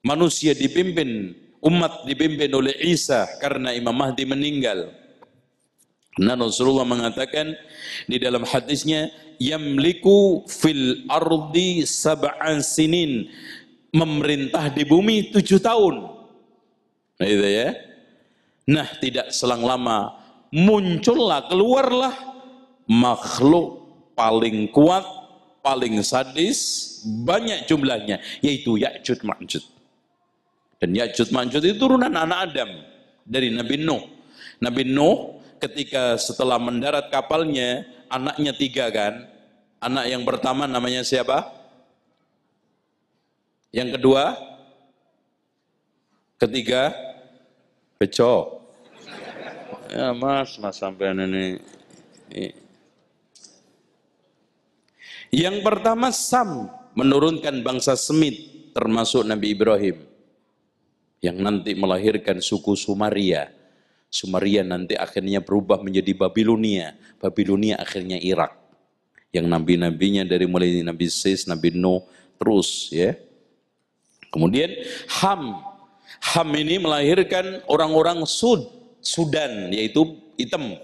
Manusia dipimpin, umat dipimpin oleh Isa karena Imam Mahdi meninggal. Nah, Rasulullah mengatakan di dalam hadisnya, yamliku fil ardi 7 sinin, memerintah di bumi 7 tahun. Nah, itu ya. Nah, tidak selang lama muncullah, keluarlah makhluk paling kuat, paling sadis, banyak jumlahnya, yaitu Ya'juj Ma'juj. Dan Ya'juj Ma'juj itu turunan anak Adam dari Nabi Nuh. Nabi Nuh ketika setelah mendarat kapalnya, anaknya 3 kan. Anak yang pertama namanya siapa? Yang kedua? Ketiga? Beco. Ya mas sampean ini. Yang pertama Sam, menurunkan bangsa Semit, termasuk Nabi Ibrahim, yang nanti melahirkan suku Sumaria. Sumaria nanti akhirnya berubah menjadi Babilonia. Babilonia akhirnya Irak. Yang nabi-nabinya dari mulai Nabi Sis, Nabi Nuh, terus ya. Kemudian Ham. Ham ini melahirkan orang-orang Sudan, yaitu hitam.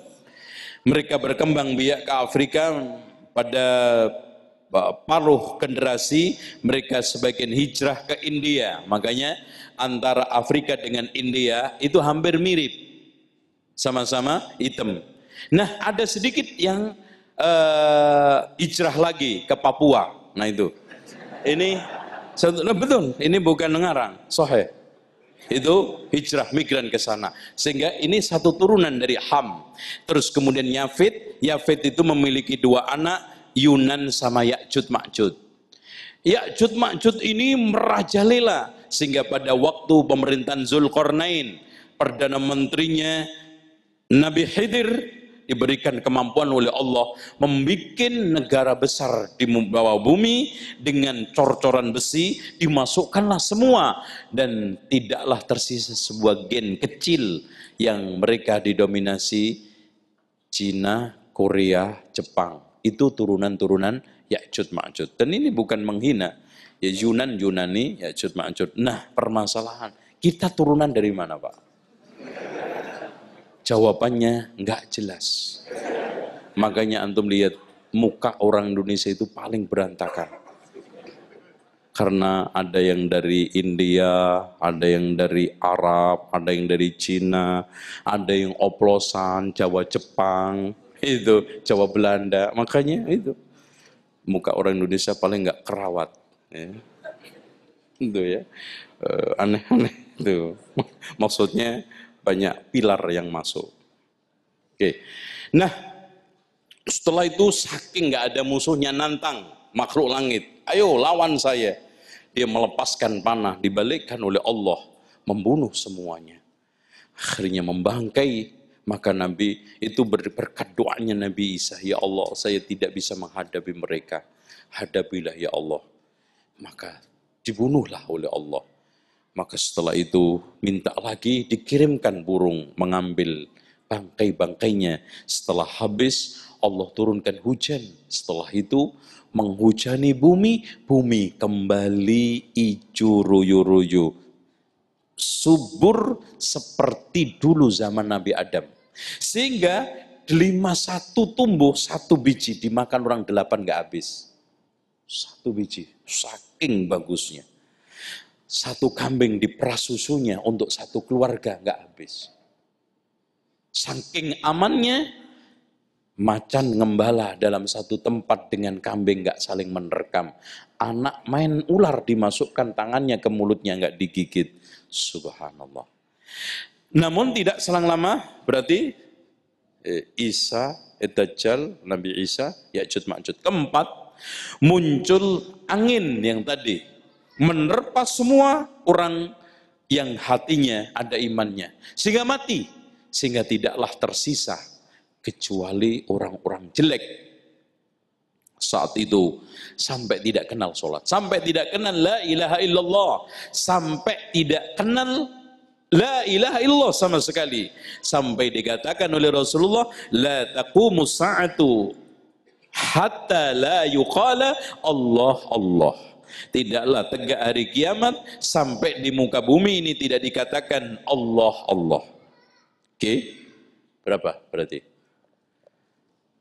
Mereka berkembang biak ke Afrika pada paruh generasi, mereka sebagian hijrah ke India. Makanya antara Afrika dengan India itu hampir mirip, sama-sama hitam. Nah, ada sedikit yang hijrah lagi ke Papua. Nah itu, ini betul, ini bukan ngarang, sahih. Itu hijrah migran ke sana, sehingga ini satu turunan dari Ham. Terus kemudian Yafid itu memiliki 2 anak, Yunan sama Ya'juj Ma'juj. Ya'juj Ma'juj ini merajalela, sehingga pada waktu pemerintahan Zulkarnain, perdana menterinya Nabi Khidir diberikan kemampuan oleh Allah membuat negara besar di bawah bumi dengan cor-coran besi, dimasukkanlah semua, dan tidaklah tersisa sebuah gen kecil yang mereka didominasi Cina, Korea, Jepang. Itu turunan-turunan Ya'juj Ma'juj. Dan ini bukan menghina, ya Yunani, Ya'juj Ma'juj. Nah, permasalahan, kita turunan dari mana, Pak? Jawabannya enggak jelas. Makanya antum lihat muka orang Indonesia itu paling berantakan. Karena ada yang dari India, ada yang dari Arab, ada yang dari Cina, ada yang oplosan, Jawa Jepang, itu Jawa Belanda. Makanya itu muka orang Indonesia paling nggak kerawat. Ya. Itu ya, aneh-aneh itu. Maksudnya banyak pilar yang masuk. Oke, nah setelah itu saking nggak ada musuhnya nantang makhluk langit, ayo lawan saya. Dia melepaskan panah, dibalikkan oleh Allah, membunuh semuanya. Akhirnya membangkai. Maka Nabi itu berkat doanya Nabi Isa, ya Allah, saya tidak bisa menghadapi mereka. Hadapilah ya Allah. Maka dibunuhlah oleh Allah. Maka setelah itu minta lagi, dikirimkan burung mengambil bangkai-bangkainya. Setelah habis, Allah turunkan hujan. Setelah itu menghujani bumi, bumi kembali hijau royo-royo, subur seperti dulu zaman Nabi Adam. Sehingga 51 tumbuh, 1 biji dimakan orang 8 gak habis. 1 biji, saking bagusnya. 1 kambing diperas susunya untuk 1 keluarga gak habis. Saking amannya, macan ngembala dalam 1 tempat dengan kambing gak saling menerkam. Anak main ular dimasukkan tangannya ke mulutnya gak digigit. Subhanallah. Namun tidak selang lama berarti Isa, Dajjal, Nabi Isa, Ya'juj Ma'juj. Keempat, muncul angin yang tadi menerpa semua orang yang hatinya ada imannya. Sehingga mati. Sehingga tidaklah tersisa kecuali orang-orang jelek. Saat itu sampai tidak kenal sholat, sampai tidak kenal la ilaha illallah, sampai tidak kenal la ilaha illallah sama sekali. Sampai dikatakan oleh Rasulullah, la taqumus sa'atu hatta la yuqala Allah Allah. Tidaklah tegak hari kiamat sampai di muka bumi ini tidak dikatakan Allah Allah. Oke, berapa berarti?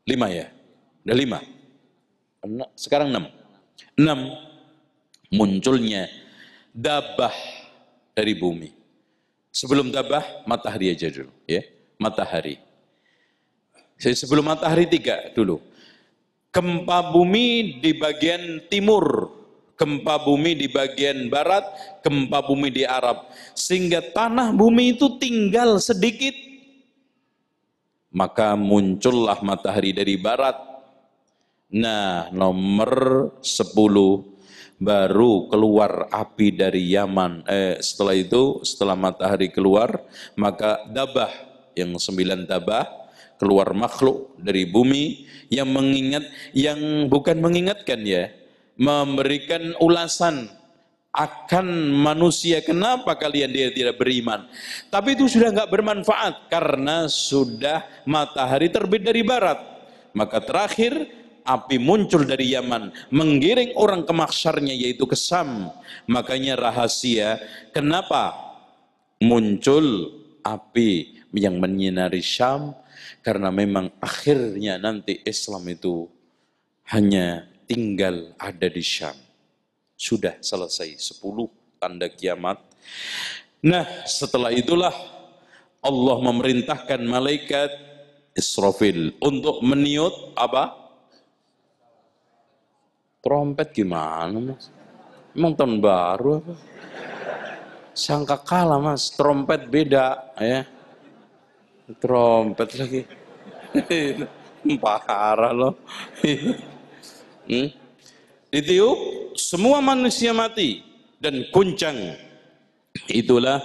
5 ya? Udah 5. Sekarang 6. 6. Munculnya dabah dari bumi. Sebelum dabah, matahari aja dulu. Ya, matahari. Sebelum matahari 3 dulu. Gempa bumi di bagian timur. Gempa bumi di bagian barat. Gempa bumi di Arab. Sehingga tanah bumi itu tinggal sedikit. Maka muncullah matahari dari barat. Nah, nomor 10 baru keluar api dari Yaman. Setelah itu, setelah matahari keluar, maka dabah yang 9 dabah keluar makhluk dari bumi yang bukan mengingatkan ya, memberikan ulasan akan manusia, kenapa kalian dia tidak beriman. Tapi itu sudah nggak bermanfaat karena sudah matahari terbit dari barat. Maka terakhir api muncul dari Yaman, menggiring orang ke mahsyarnya yaitu ke Syam. Makanya rahasia kenapa muncul api yang menyinari Syam, karena memang akhirnya nanti Islam itu hanya tinggal ada di Syam. Sudah selesai 10 tanda kiamat. Nah, setelah itulah Allah memerintahkan malaikat Israfil untuk meniup apa? Trompet gimana mas? Emang tahun baru apa? Sangka kalah mas, trompet beda ya. Trompet lagi. Parah loh. Ditiup, semua manusia mati dan kuncang. Itulah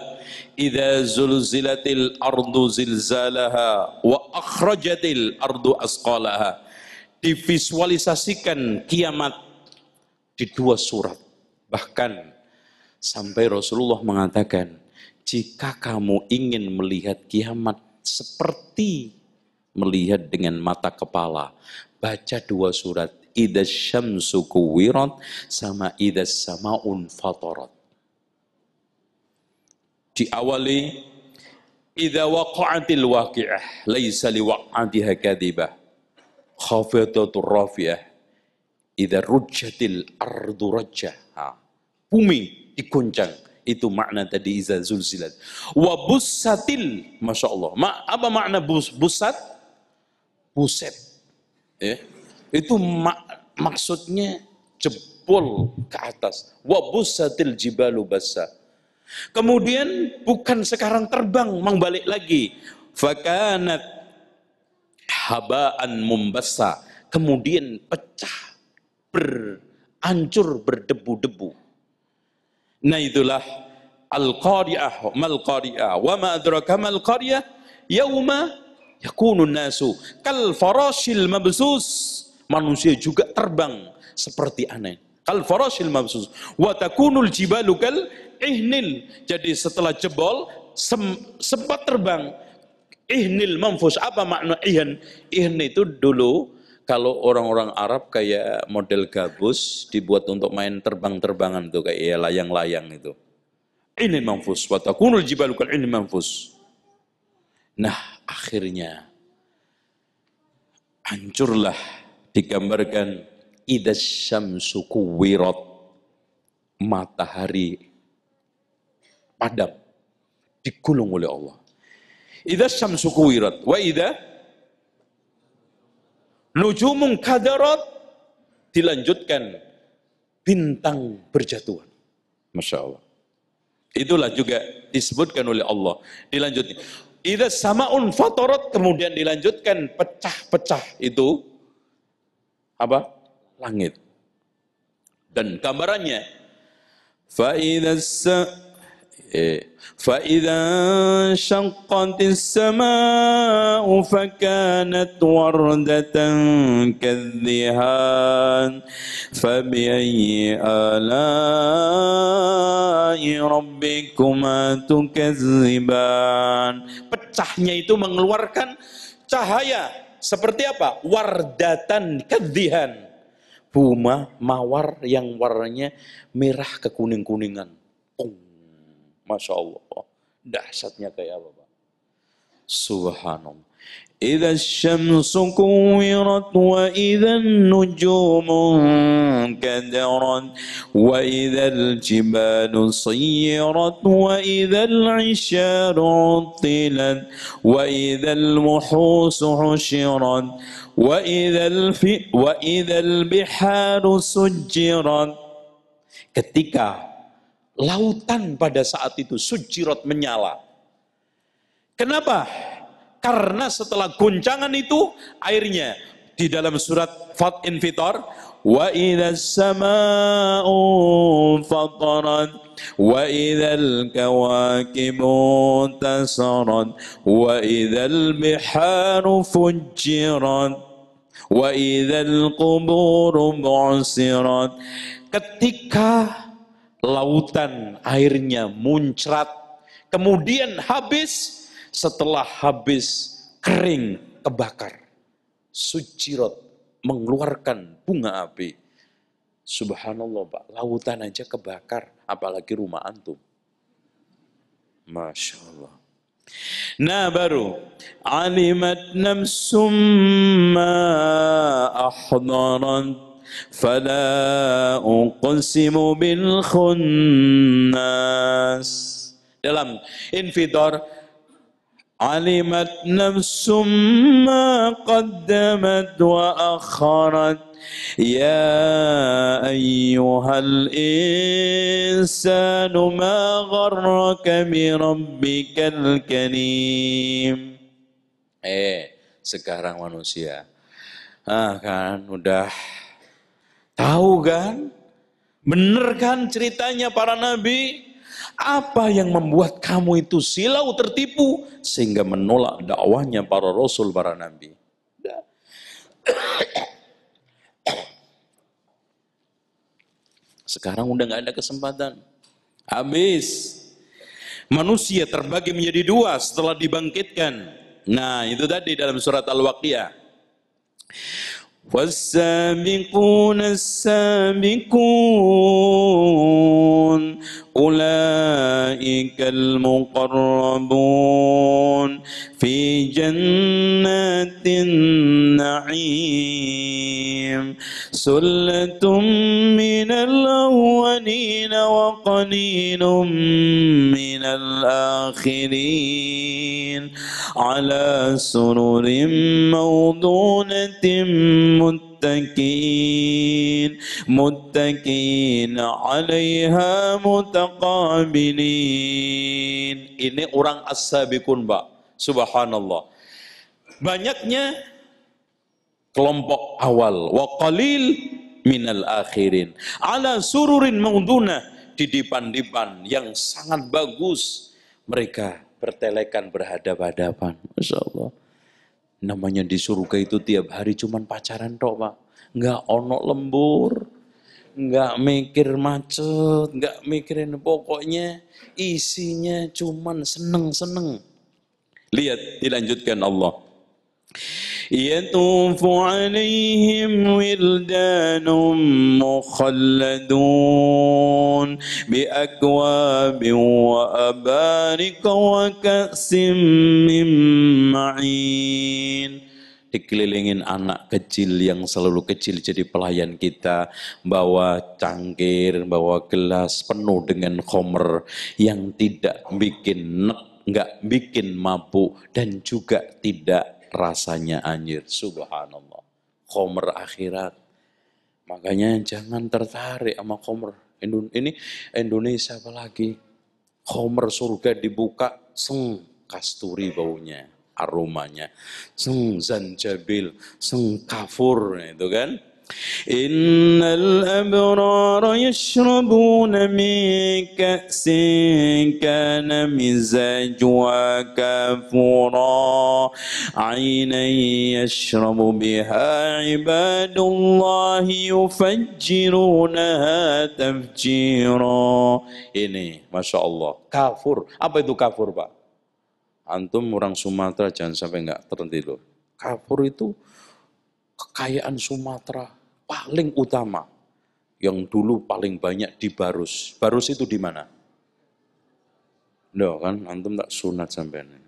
idza zulzilatil ardu zilzalaha wa akhrajatil ardu asqalaha. Divisualisasikan kiamat di 2 surat. Bahkan sampai Rasulullah mengatakan, jika kamu ingin melihat kiamat seperti melihat dengan mata kepala, baca 2 surat. Idza syamsu kuwirat sama idza samaun fatarat. Diawali idza waqa'atil waqi'ah laisa liwaq'atiha kadhibah. Khafidatur rafi'ah. Idza rujjatil ardu rajjah. Bumi diguncang. Itu makna tadi iza zulzilat. Wa bussatil, Masya Allah. Apa makna bussat? Buset. Ya. Itu maksudnya jebol ke atas. Wa bussatil jibalu bassa. Kemudian bukan sekarang terbang, membalik lagi. Fakanat habaan mumbassa. Kemudian pecah, hancur, berdebu-debu. Nah itulah al-qari'ah, mal-qari'ah, wa ma adraka mal-qari'ah, yauma yakunun nasu kal farashil mabsus. Manusia juga terbang seperti aneh. Kal farashil mabsus wa takunul jibalu kal ihnil. Jadi setelah jebol sempat terbang. Ihnil manfus. Apa makna ihn? Ihn itu dulu kalau orang-orang Arab kayak model gabus dibuat untuk main terbang-terbangan tuh kayak layang-layang itu. Ihnil manfus wa takunul jibalu kal ihnil manfus. Nah, akhirnya hancurlah, digambarkan idza syamsu kuwirat, matahari padam, digulung oleh Allah. Idza syamsu kuwirat wa idza nujumun kadarat, dilanjutkan bintang berjatuhan. Masya Allah. Itulah juga disebutkan oleh Allah. Dilanjutkan. Idza samaun fatarat, kemudian dilanjutkan pecah-pecah itu apa? Langit. Dan gambarannya فَإِذَا شَقَّتِ السَّمَاءُ فَكَانَتْ وَرْدَةً كَالدِّهَانِ فَبِأَيِّ آلَاءِ رَبِّكُمَا تُكَذِّبَانِ. Pecahnya itu mengeluarkan cahaya seperti apa? Wardatan kadhihan. Bunga mawar yang warnanya merah kekuning-kuningan. Masya Allah. Dahsyatnya kayak apa, Pak? Subhanallah. Idza syamsu kuwirat wa idza nujumu kadarat wa idza al-jibalu sayyirat wa idza al-'isharu tilat wa idza al-wuhusu husyirat wa idza al-biharu sujjirat. Ketika lautan pada saat itu sujirat, menyala. Kenapa? Karena setelah goncangan itu airnya di dalam surat Infitar, wa idzas samaa'u fatarat wa idzal kawakibu tasarat wa idzal biharu fujjirat wa idzal quburu bu'sirat. Ketika lautan airnya muncrat, kemudian habis, setelah habis kering, kebakar. Sujirat, mengeluarkan bunga api. Subhanallah, Pak, lautan aja kebakar, apalagi rumah antum. Masya Allah. Nah baru alimat nafsum ma ahdarat fala uqsimu bil khunnas. Dalam Infitar, alimat nafsum ma qaddamat wa akharat ya ayyuhal insanu ma gharraka bi rabbikal karim. Sekarang manusia kan udah tahu kan? Bener kan ceritanya para nabi? Apa yang membuat kamu itu silau tertipu sehingga menolak dakwahnya para rasul, para nabi? Sekarang udah nggak ada kesempatan. Habis. Manusia terbagi menjadi dua setelah dibangkitkan. Nah, itu tadi dalam surat Al-Waqiah. والسابقون السابقون أولئك المقربون في جنات النعيم سلة من الأولين وقليل من الآخرين على سرر موضونة متكئين عليها متقابلين. Ini orang as-sabiqun, Pak. Subhanallah. Banyaknya kelompok awal. Wa qalil minal akhirin. Ala sururin maudunah. Di dipan-dipan yang sangat bagus. Mereka bertelekan berhadap-hadapan. Masya Allah. Namanya di surga itu tiap hari cuman pacaran tok, Pak. Enggak ono lembur, enggak mikir macet, enggak mikirin, pokoknya isinya cuman seneng-seneng. Lihat dilanjutkan Allah. يطوف عليهم ولدان مخلدون بأكواب وأبارك وكأس من معين. Dikelilingin anak kecil yang selalu kecil jadi pelayan kita, bawa cangkir, bawa gelas penuh dengan khamr yang tidak bikin nek, enggak bikin mabuk dan juga tidak rasanya anjir. Subhanallah. Khamr akhirat. Makanya jangan tertarik sama khamr. Ini Indonesia apalagi. Khamr surga dibuka, kasturi baunya, aromanya. Zanjabil, kafur, itu kan. Innal abrara yashrabuna min ka'sin kana mizajuha kafura aynan yashrabu biha ibadullahi yufajjirunaha tafjira. Ini Masya Allah, kafur. Apa itu kafur, Pak? Antum orang Sumatera jangan sampai enggak tertidur. Kafur itu kekayaan Sumatera paling utama, yang dulu paling banyak di Barus. Barus itu di mana? Nggak kan, antum tak sunat sampai ini.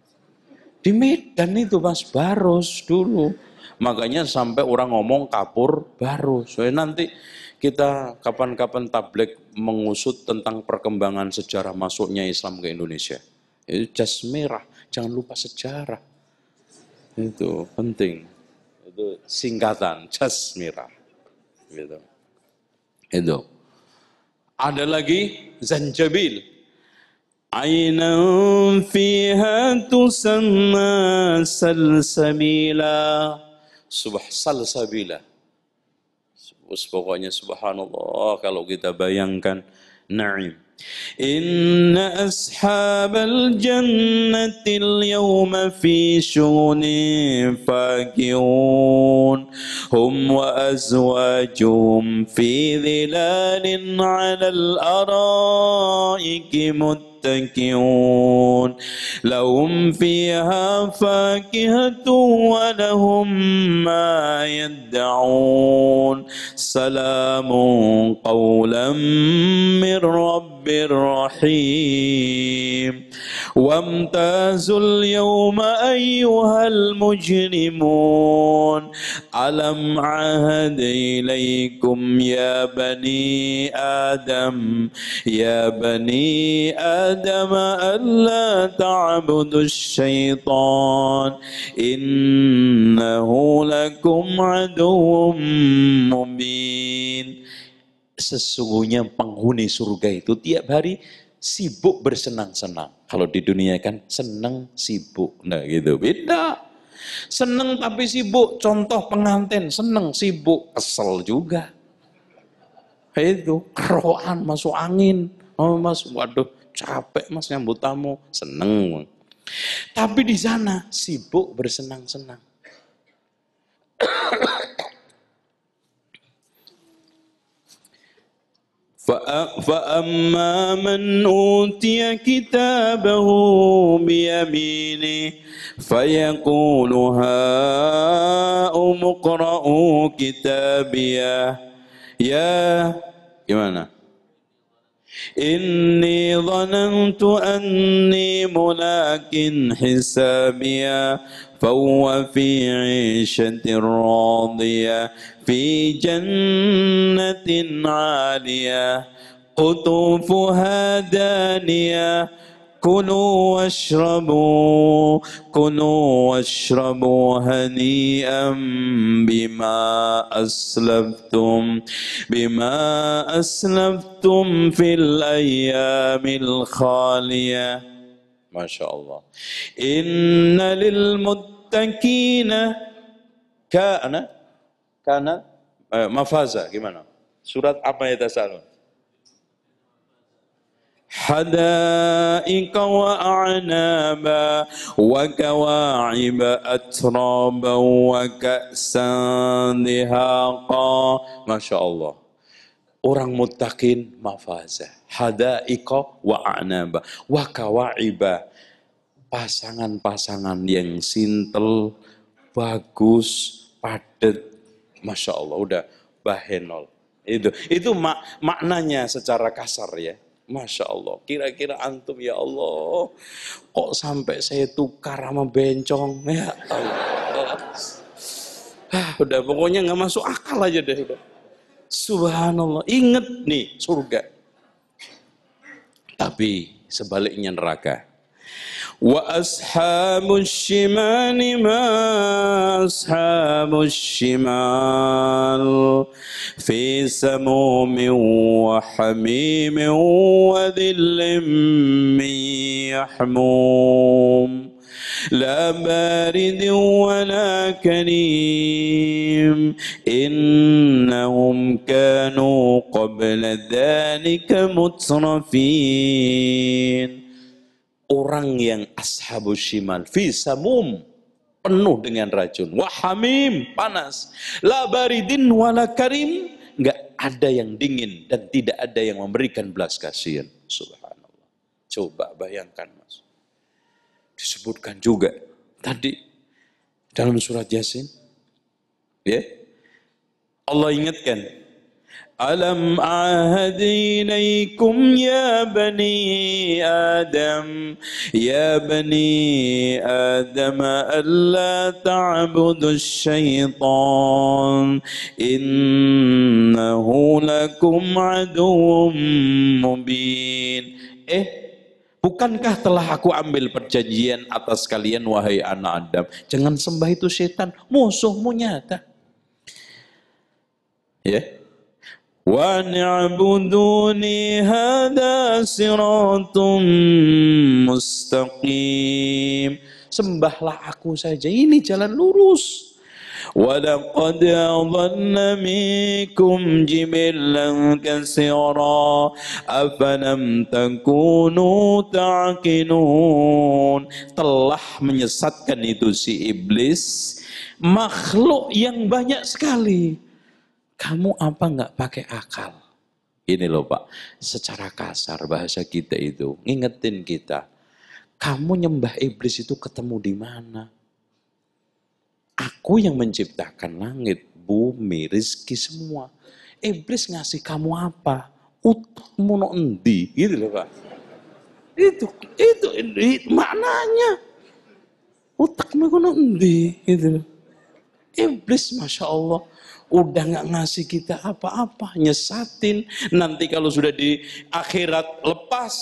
Di Medan itu Mas, Barus dulu. Makanya sampai orang ngomong kapur Barus. So, nanti kita kapan-kapan tabligh mengusut tentang perkembangan sejarah masuknya Islam ke Indonesia. Itu jas merah, jangan lupa sejarah. Itu penting. Itu singkatan jas merah. Gitu. Itu. Ada lagi zanjabil. Ainan fiha tusamma salsabila. Salsabila. Pokoknya subhanallah kalau kita bayangkan. Naim. Inna ashabal jannatil yawma fi syughulin fakihun hum wa azwajuhum fi dhilalin 'alal araiki muttaki'un lahum fiha fakihatun wa lahum ma yad'un salamun qawlan min rabbir rahim wamtazul yawma ayyuhal mujrimun alam ahad ilaykum ya bani adam alla ta'budu syaitan innahu lakum aduwwum mubin. Sesungguhnya penghuni surga itu tiap hari sibuk bersenang-senang. Kalau di dunia kan senang sibuk. Nah gitu, beda. Senang tapi sibuk. Contoh pengantin, senang sibuk, kesel juga. Itu keroan masuk angin. Oh mas, waduh capek mas nyambut tamu, seneng. Tapi di sana sibuk bersenang-senang. فأما من أوتي كتابه بيمينه فيقول هاؤم اقرءوا كتابيه يا gimana إني ظننت أني ملاك حسابيا فهو في عيشة راضية في جنة عالية قطوفها دانية كلوا واشربوا هنيئا بما أسلفتم في الأيام الخالية ما شاء الله إن للمتقين كان مفازة gimana surat apa ya tasalun حدائق وأعنابا وكواعب أترابا وكأسا دهاقا ما شاء الله orang muttaqin mafazah hadaiqa wa a'naba wa kawaiba pasangan-pasangan yang sintel bagus padat Masya Allah udah bahenol itu maknanya secara kasar ya Masya Allah, kira-kira antum ya Allah, kok sampai saya tukar sama bencong, ya Allah. Udah pokoknya nggak masuk akal aja deh. Udah. Subhanallah, inget nih surga. Tapi sebaliknya neraka. Wa ashabus shimali ma ashabus shimal fi samumin wa hamimin wa dhillim min yahmum la baridin wa la karim innahum kanu qabla dhalika mutrafin orang yang ashabus shimal fi samum penuh dengan racun wahamim panas la baridin wala karim enggak ada yang dingin dan tidak ada yang memberikan belas kasihan subhanallah coba bayangkan Mas disebutkan juga tadi dalam surat Yasin ya Allah ingatkan Alam ahad ilaikum ya bani Adam alla ta'budu syaitan innahu lakum aduwwum mubin bukankah telah aku ambil perjanjian atas kalian wahai anak Adam jangan sembah itu setan musuhmu nyata ya wa ni'buduni hadza siratun mustaqim sembahlah aku saja ini jalan lurus wa laqad adalla minkum jibillan katsira afalam takunu ta'qilun telah menyesatkan itu si iblis makhluk yang banyak sekali kamu apa nggak pakai akal? Ini loh Pak, secara kasar bahasa kita itu ngingetin kita. Kamu nyembah iblis itu ketemu di mana? Aku yang menciptakan langit, bumi, rizki semua. Iblis ngasih kamu apa? Utakmu no endi, gitu loh Pak. Itu maknanya. Utakmu no endi, gitu loh. Iblis Masya Allah. Udah nggak ngasih kita apa-apa, nyesatin. Nanti kalau sudah di akhirat lepas,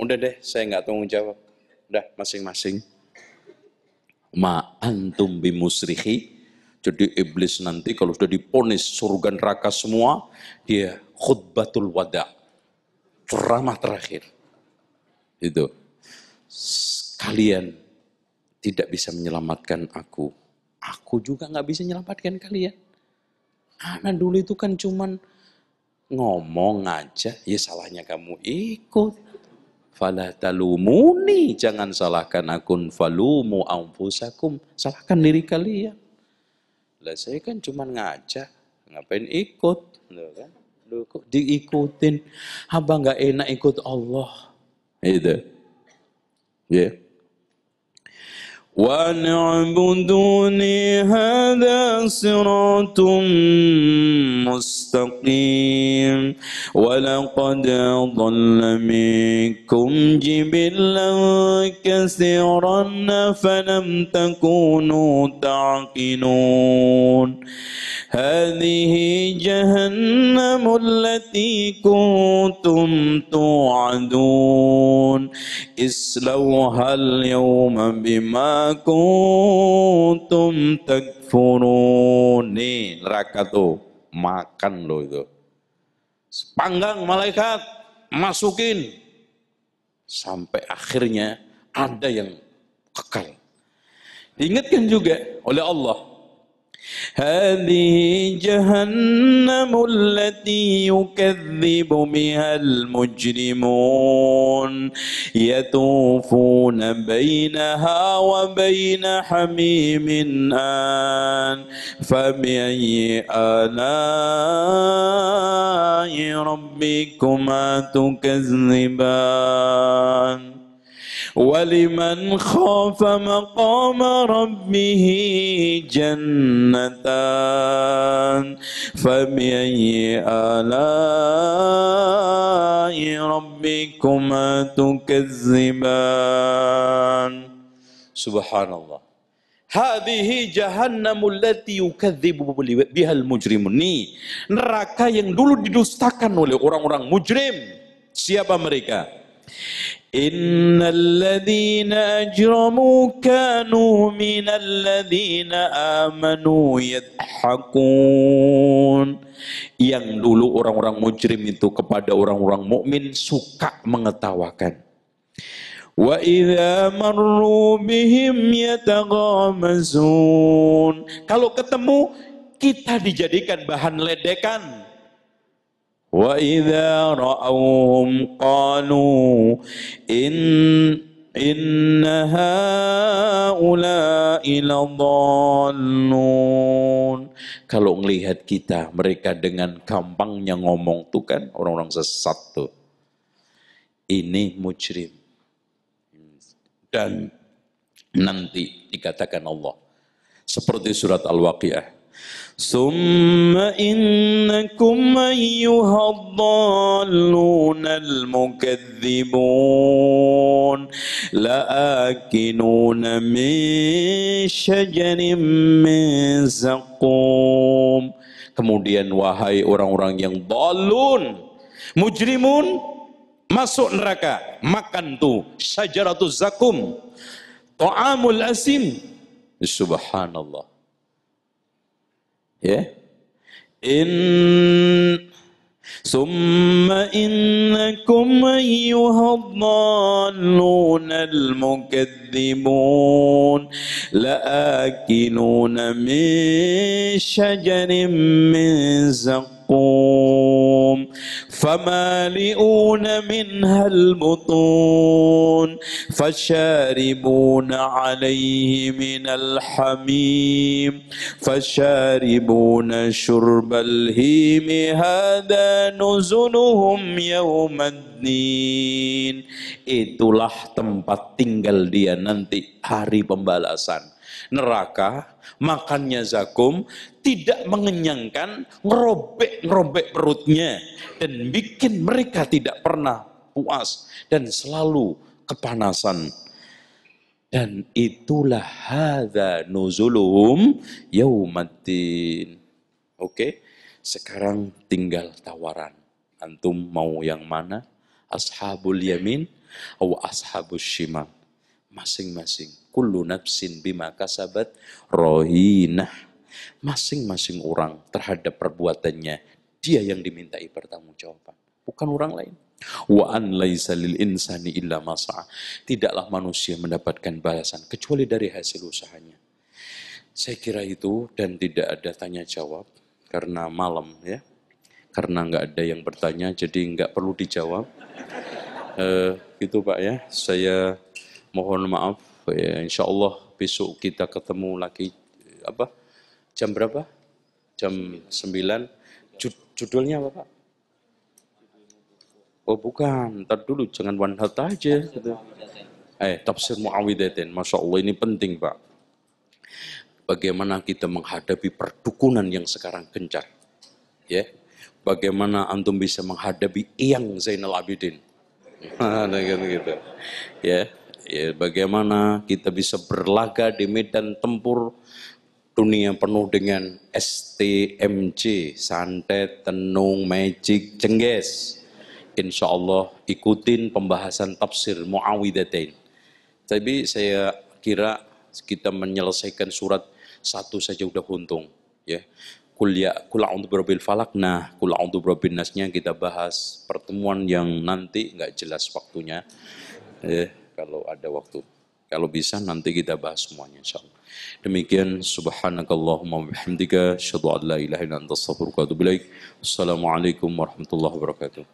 udah deh, saya nggak tanggung jawab. Udah masing-masing. Ma antum bimusrihi. Jadi iblis nanti kalau sudah diponis surga neraka semua, dia khutbatul wada, ceramah terakhir. Itu kalian tidak bisa menyelamatkan aku. Aku juga nggak bisa menyelamatkan kalian. Anak dulu itu kan cuman ngomong aja, ya salahnya kamu ikut. Fala talumuni, jangan salahkan akun falumu anfusakum, salahkan diri kalian. Lah saya kan cuman ngajak, ngapain ikut, kan? Loh, kok diikutin? Hamba nggak enak ikut Allah. Itu. Ya. وَأَنِ اعْبُدُونِي هَذَا صِرَاطٌ مُسْتَقِيمٌ وَلَقَدْ ضَلَّ مِنكُمْ جِبِلًّا كَثِيرًا فَلَمْ تَكُونُوا تَعْقِلُونَ هَذِهِ جَهَنَّمُ الَّتِي كُنتُمْ تُوعَدُونَ اصْلَوْهَا الْيَوْمَ بِمَا كُنتُمْ تَكْفُرُونَ. Nih neraka tuh, makan loh itu. Panggang malaikat, masukin. Sampai akhirnya ada yang kekal. Diingatkan juga oleh Allah. هذه جهنم التي يكذب بها المجرمون يطوفون بينها وبين حميم آن فبأي آلاء ربكما تكذبان وَلِمَنْ خَافَ مَقَامَ رَبِّهِ جَنَّتَانِ فَبِأَيِّ آلَاءِ رَبِّكُمَا تُكَذِّبَانِ. Subhanallah. Hadhihi jahannamul lati yukadzibu bihal mujrimun. Nih, neraka yang dulu didustakan oleh orang-orang mujrim. Siapa mereka? Innalladzina ajramu kanu minalladzina amanu yadhakun. Yang dulu orang-orang mujrim itu kepada orang-orang mukmin suka mengetawakan. Wa idza marru bihim yataghamazun. Kalau ketemu kita dijadikan bahan ledekan. Wa idza ra'awhum qalu inna haula'i ladallun. Kalau melihat kita, mereka dengan gampangnya ngomong tuh kan orang-orang sesat tuh. Ini mujrim. Dan nanti dikatakan Allah seperti surat Al-Waqiah. Summa innakum ayyuhadhdallunal mukadzibun la'akinuna min syajarin min zaqqum. Kemudian wahai orang-orang yang dhalun, mujrimun, masuk neraka, makan tuh syajaratuz zakum, ta'amul asim. Subhanallah. Ya. Summa innakum ayyuhadhdallunal mukadzibun la'akiluna min syajarin min zaqqum famali'una minhal butun fasharibuna 'alaihi minal hamim fasharibuna syurbal himi hadza nuzuluhum yaumaddin. Itulah tempat tinggal dia nanti hari pembalasan. Neraka, makannya zakum, tidak mengenyangkan, ngerobek perutnya, dan bikin mereka tidak pernah puas, dan selalu kepanasan. Dan itulah hadza nuzuluhum yaumaddin. Oke, sekarang tinggal tawaran. Antum mau yang mana? Ashabul yamin atau ashabus shimal? Masing-masing. Kullu nafsin bima kasabat rohinah. Masing-masing orang terhadap perbuatannya, dia yang dimintai pertanggungjawaban, bukan orang lain. Wa an laisa lil insani illa ma sa'a. Tidaklah manusia mendapatkan balasan kecuali dari hasil usahanya. Saya kira itu, dan tidak ada tanya jawab karena malam ya. Karena nggak ada yang bertanya, jadi nggak perlu dijawab. Gitu Pak ya. Saya mohon maaf. Ya, insya Allah besok kita ketemu lagi. Apa? Jam berapa? Jam 9. Judulnya apa Pak? Oh bukan, ntar dulu jangan one hot aja. Gitu. Tafsir Muawwidhatain, Masya Allah ini penting Pak. Bagaimana kita menghadapi perdukunan yang sekarang gencar. Ya, bagaimana antum bisa menghadapi Iyang Zainal Abidin. Nah, gitu. Ya, bagaimana kita bisa berlaga di medan tempur dunia penuh dengan STMJ, santet, tenung, magic, cengges. Insya Allah ikutin pembahasan tafsir Muawwidhatain. Tapi saya kira kita menyelesaikan surat satu saja udah untung. Ya, kul a'udzu birabbil falaq, nah kul a'udzu birabbin nasnya kita bahas pertemuan yang nanti nggak jelas waktunya. Kalau ada waktu, kalau bisa nanti kita bahas semuanya insyaallah. Demikian subhanakallahumma wabihamdika asyhadu an la ilaha illa anta astaghfiruka wa atubu ilaik. Assalamualaikum warahmatullahi wabarakatuh.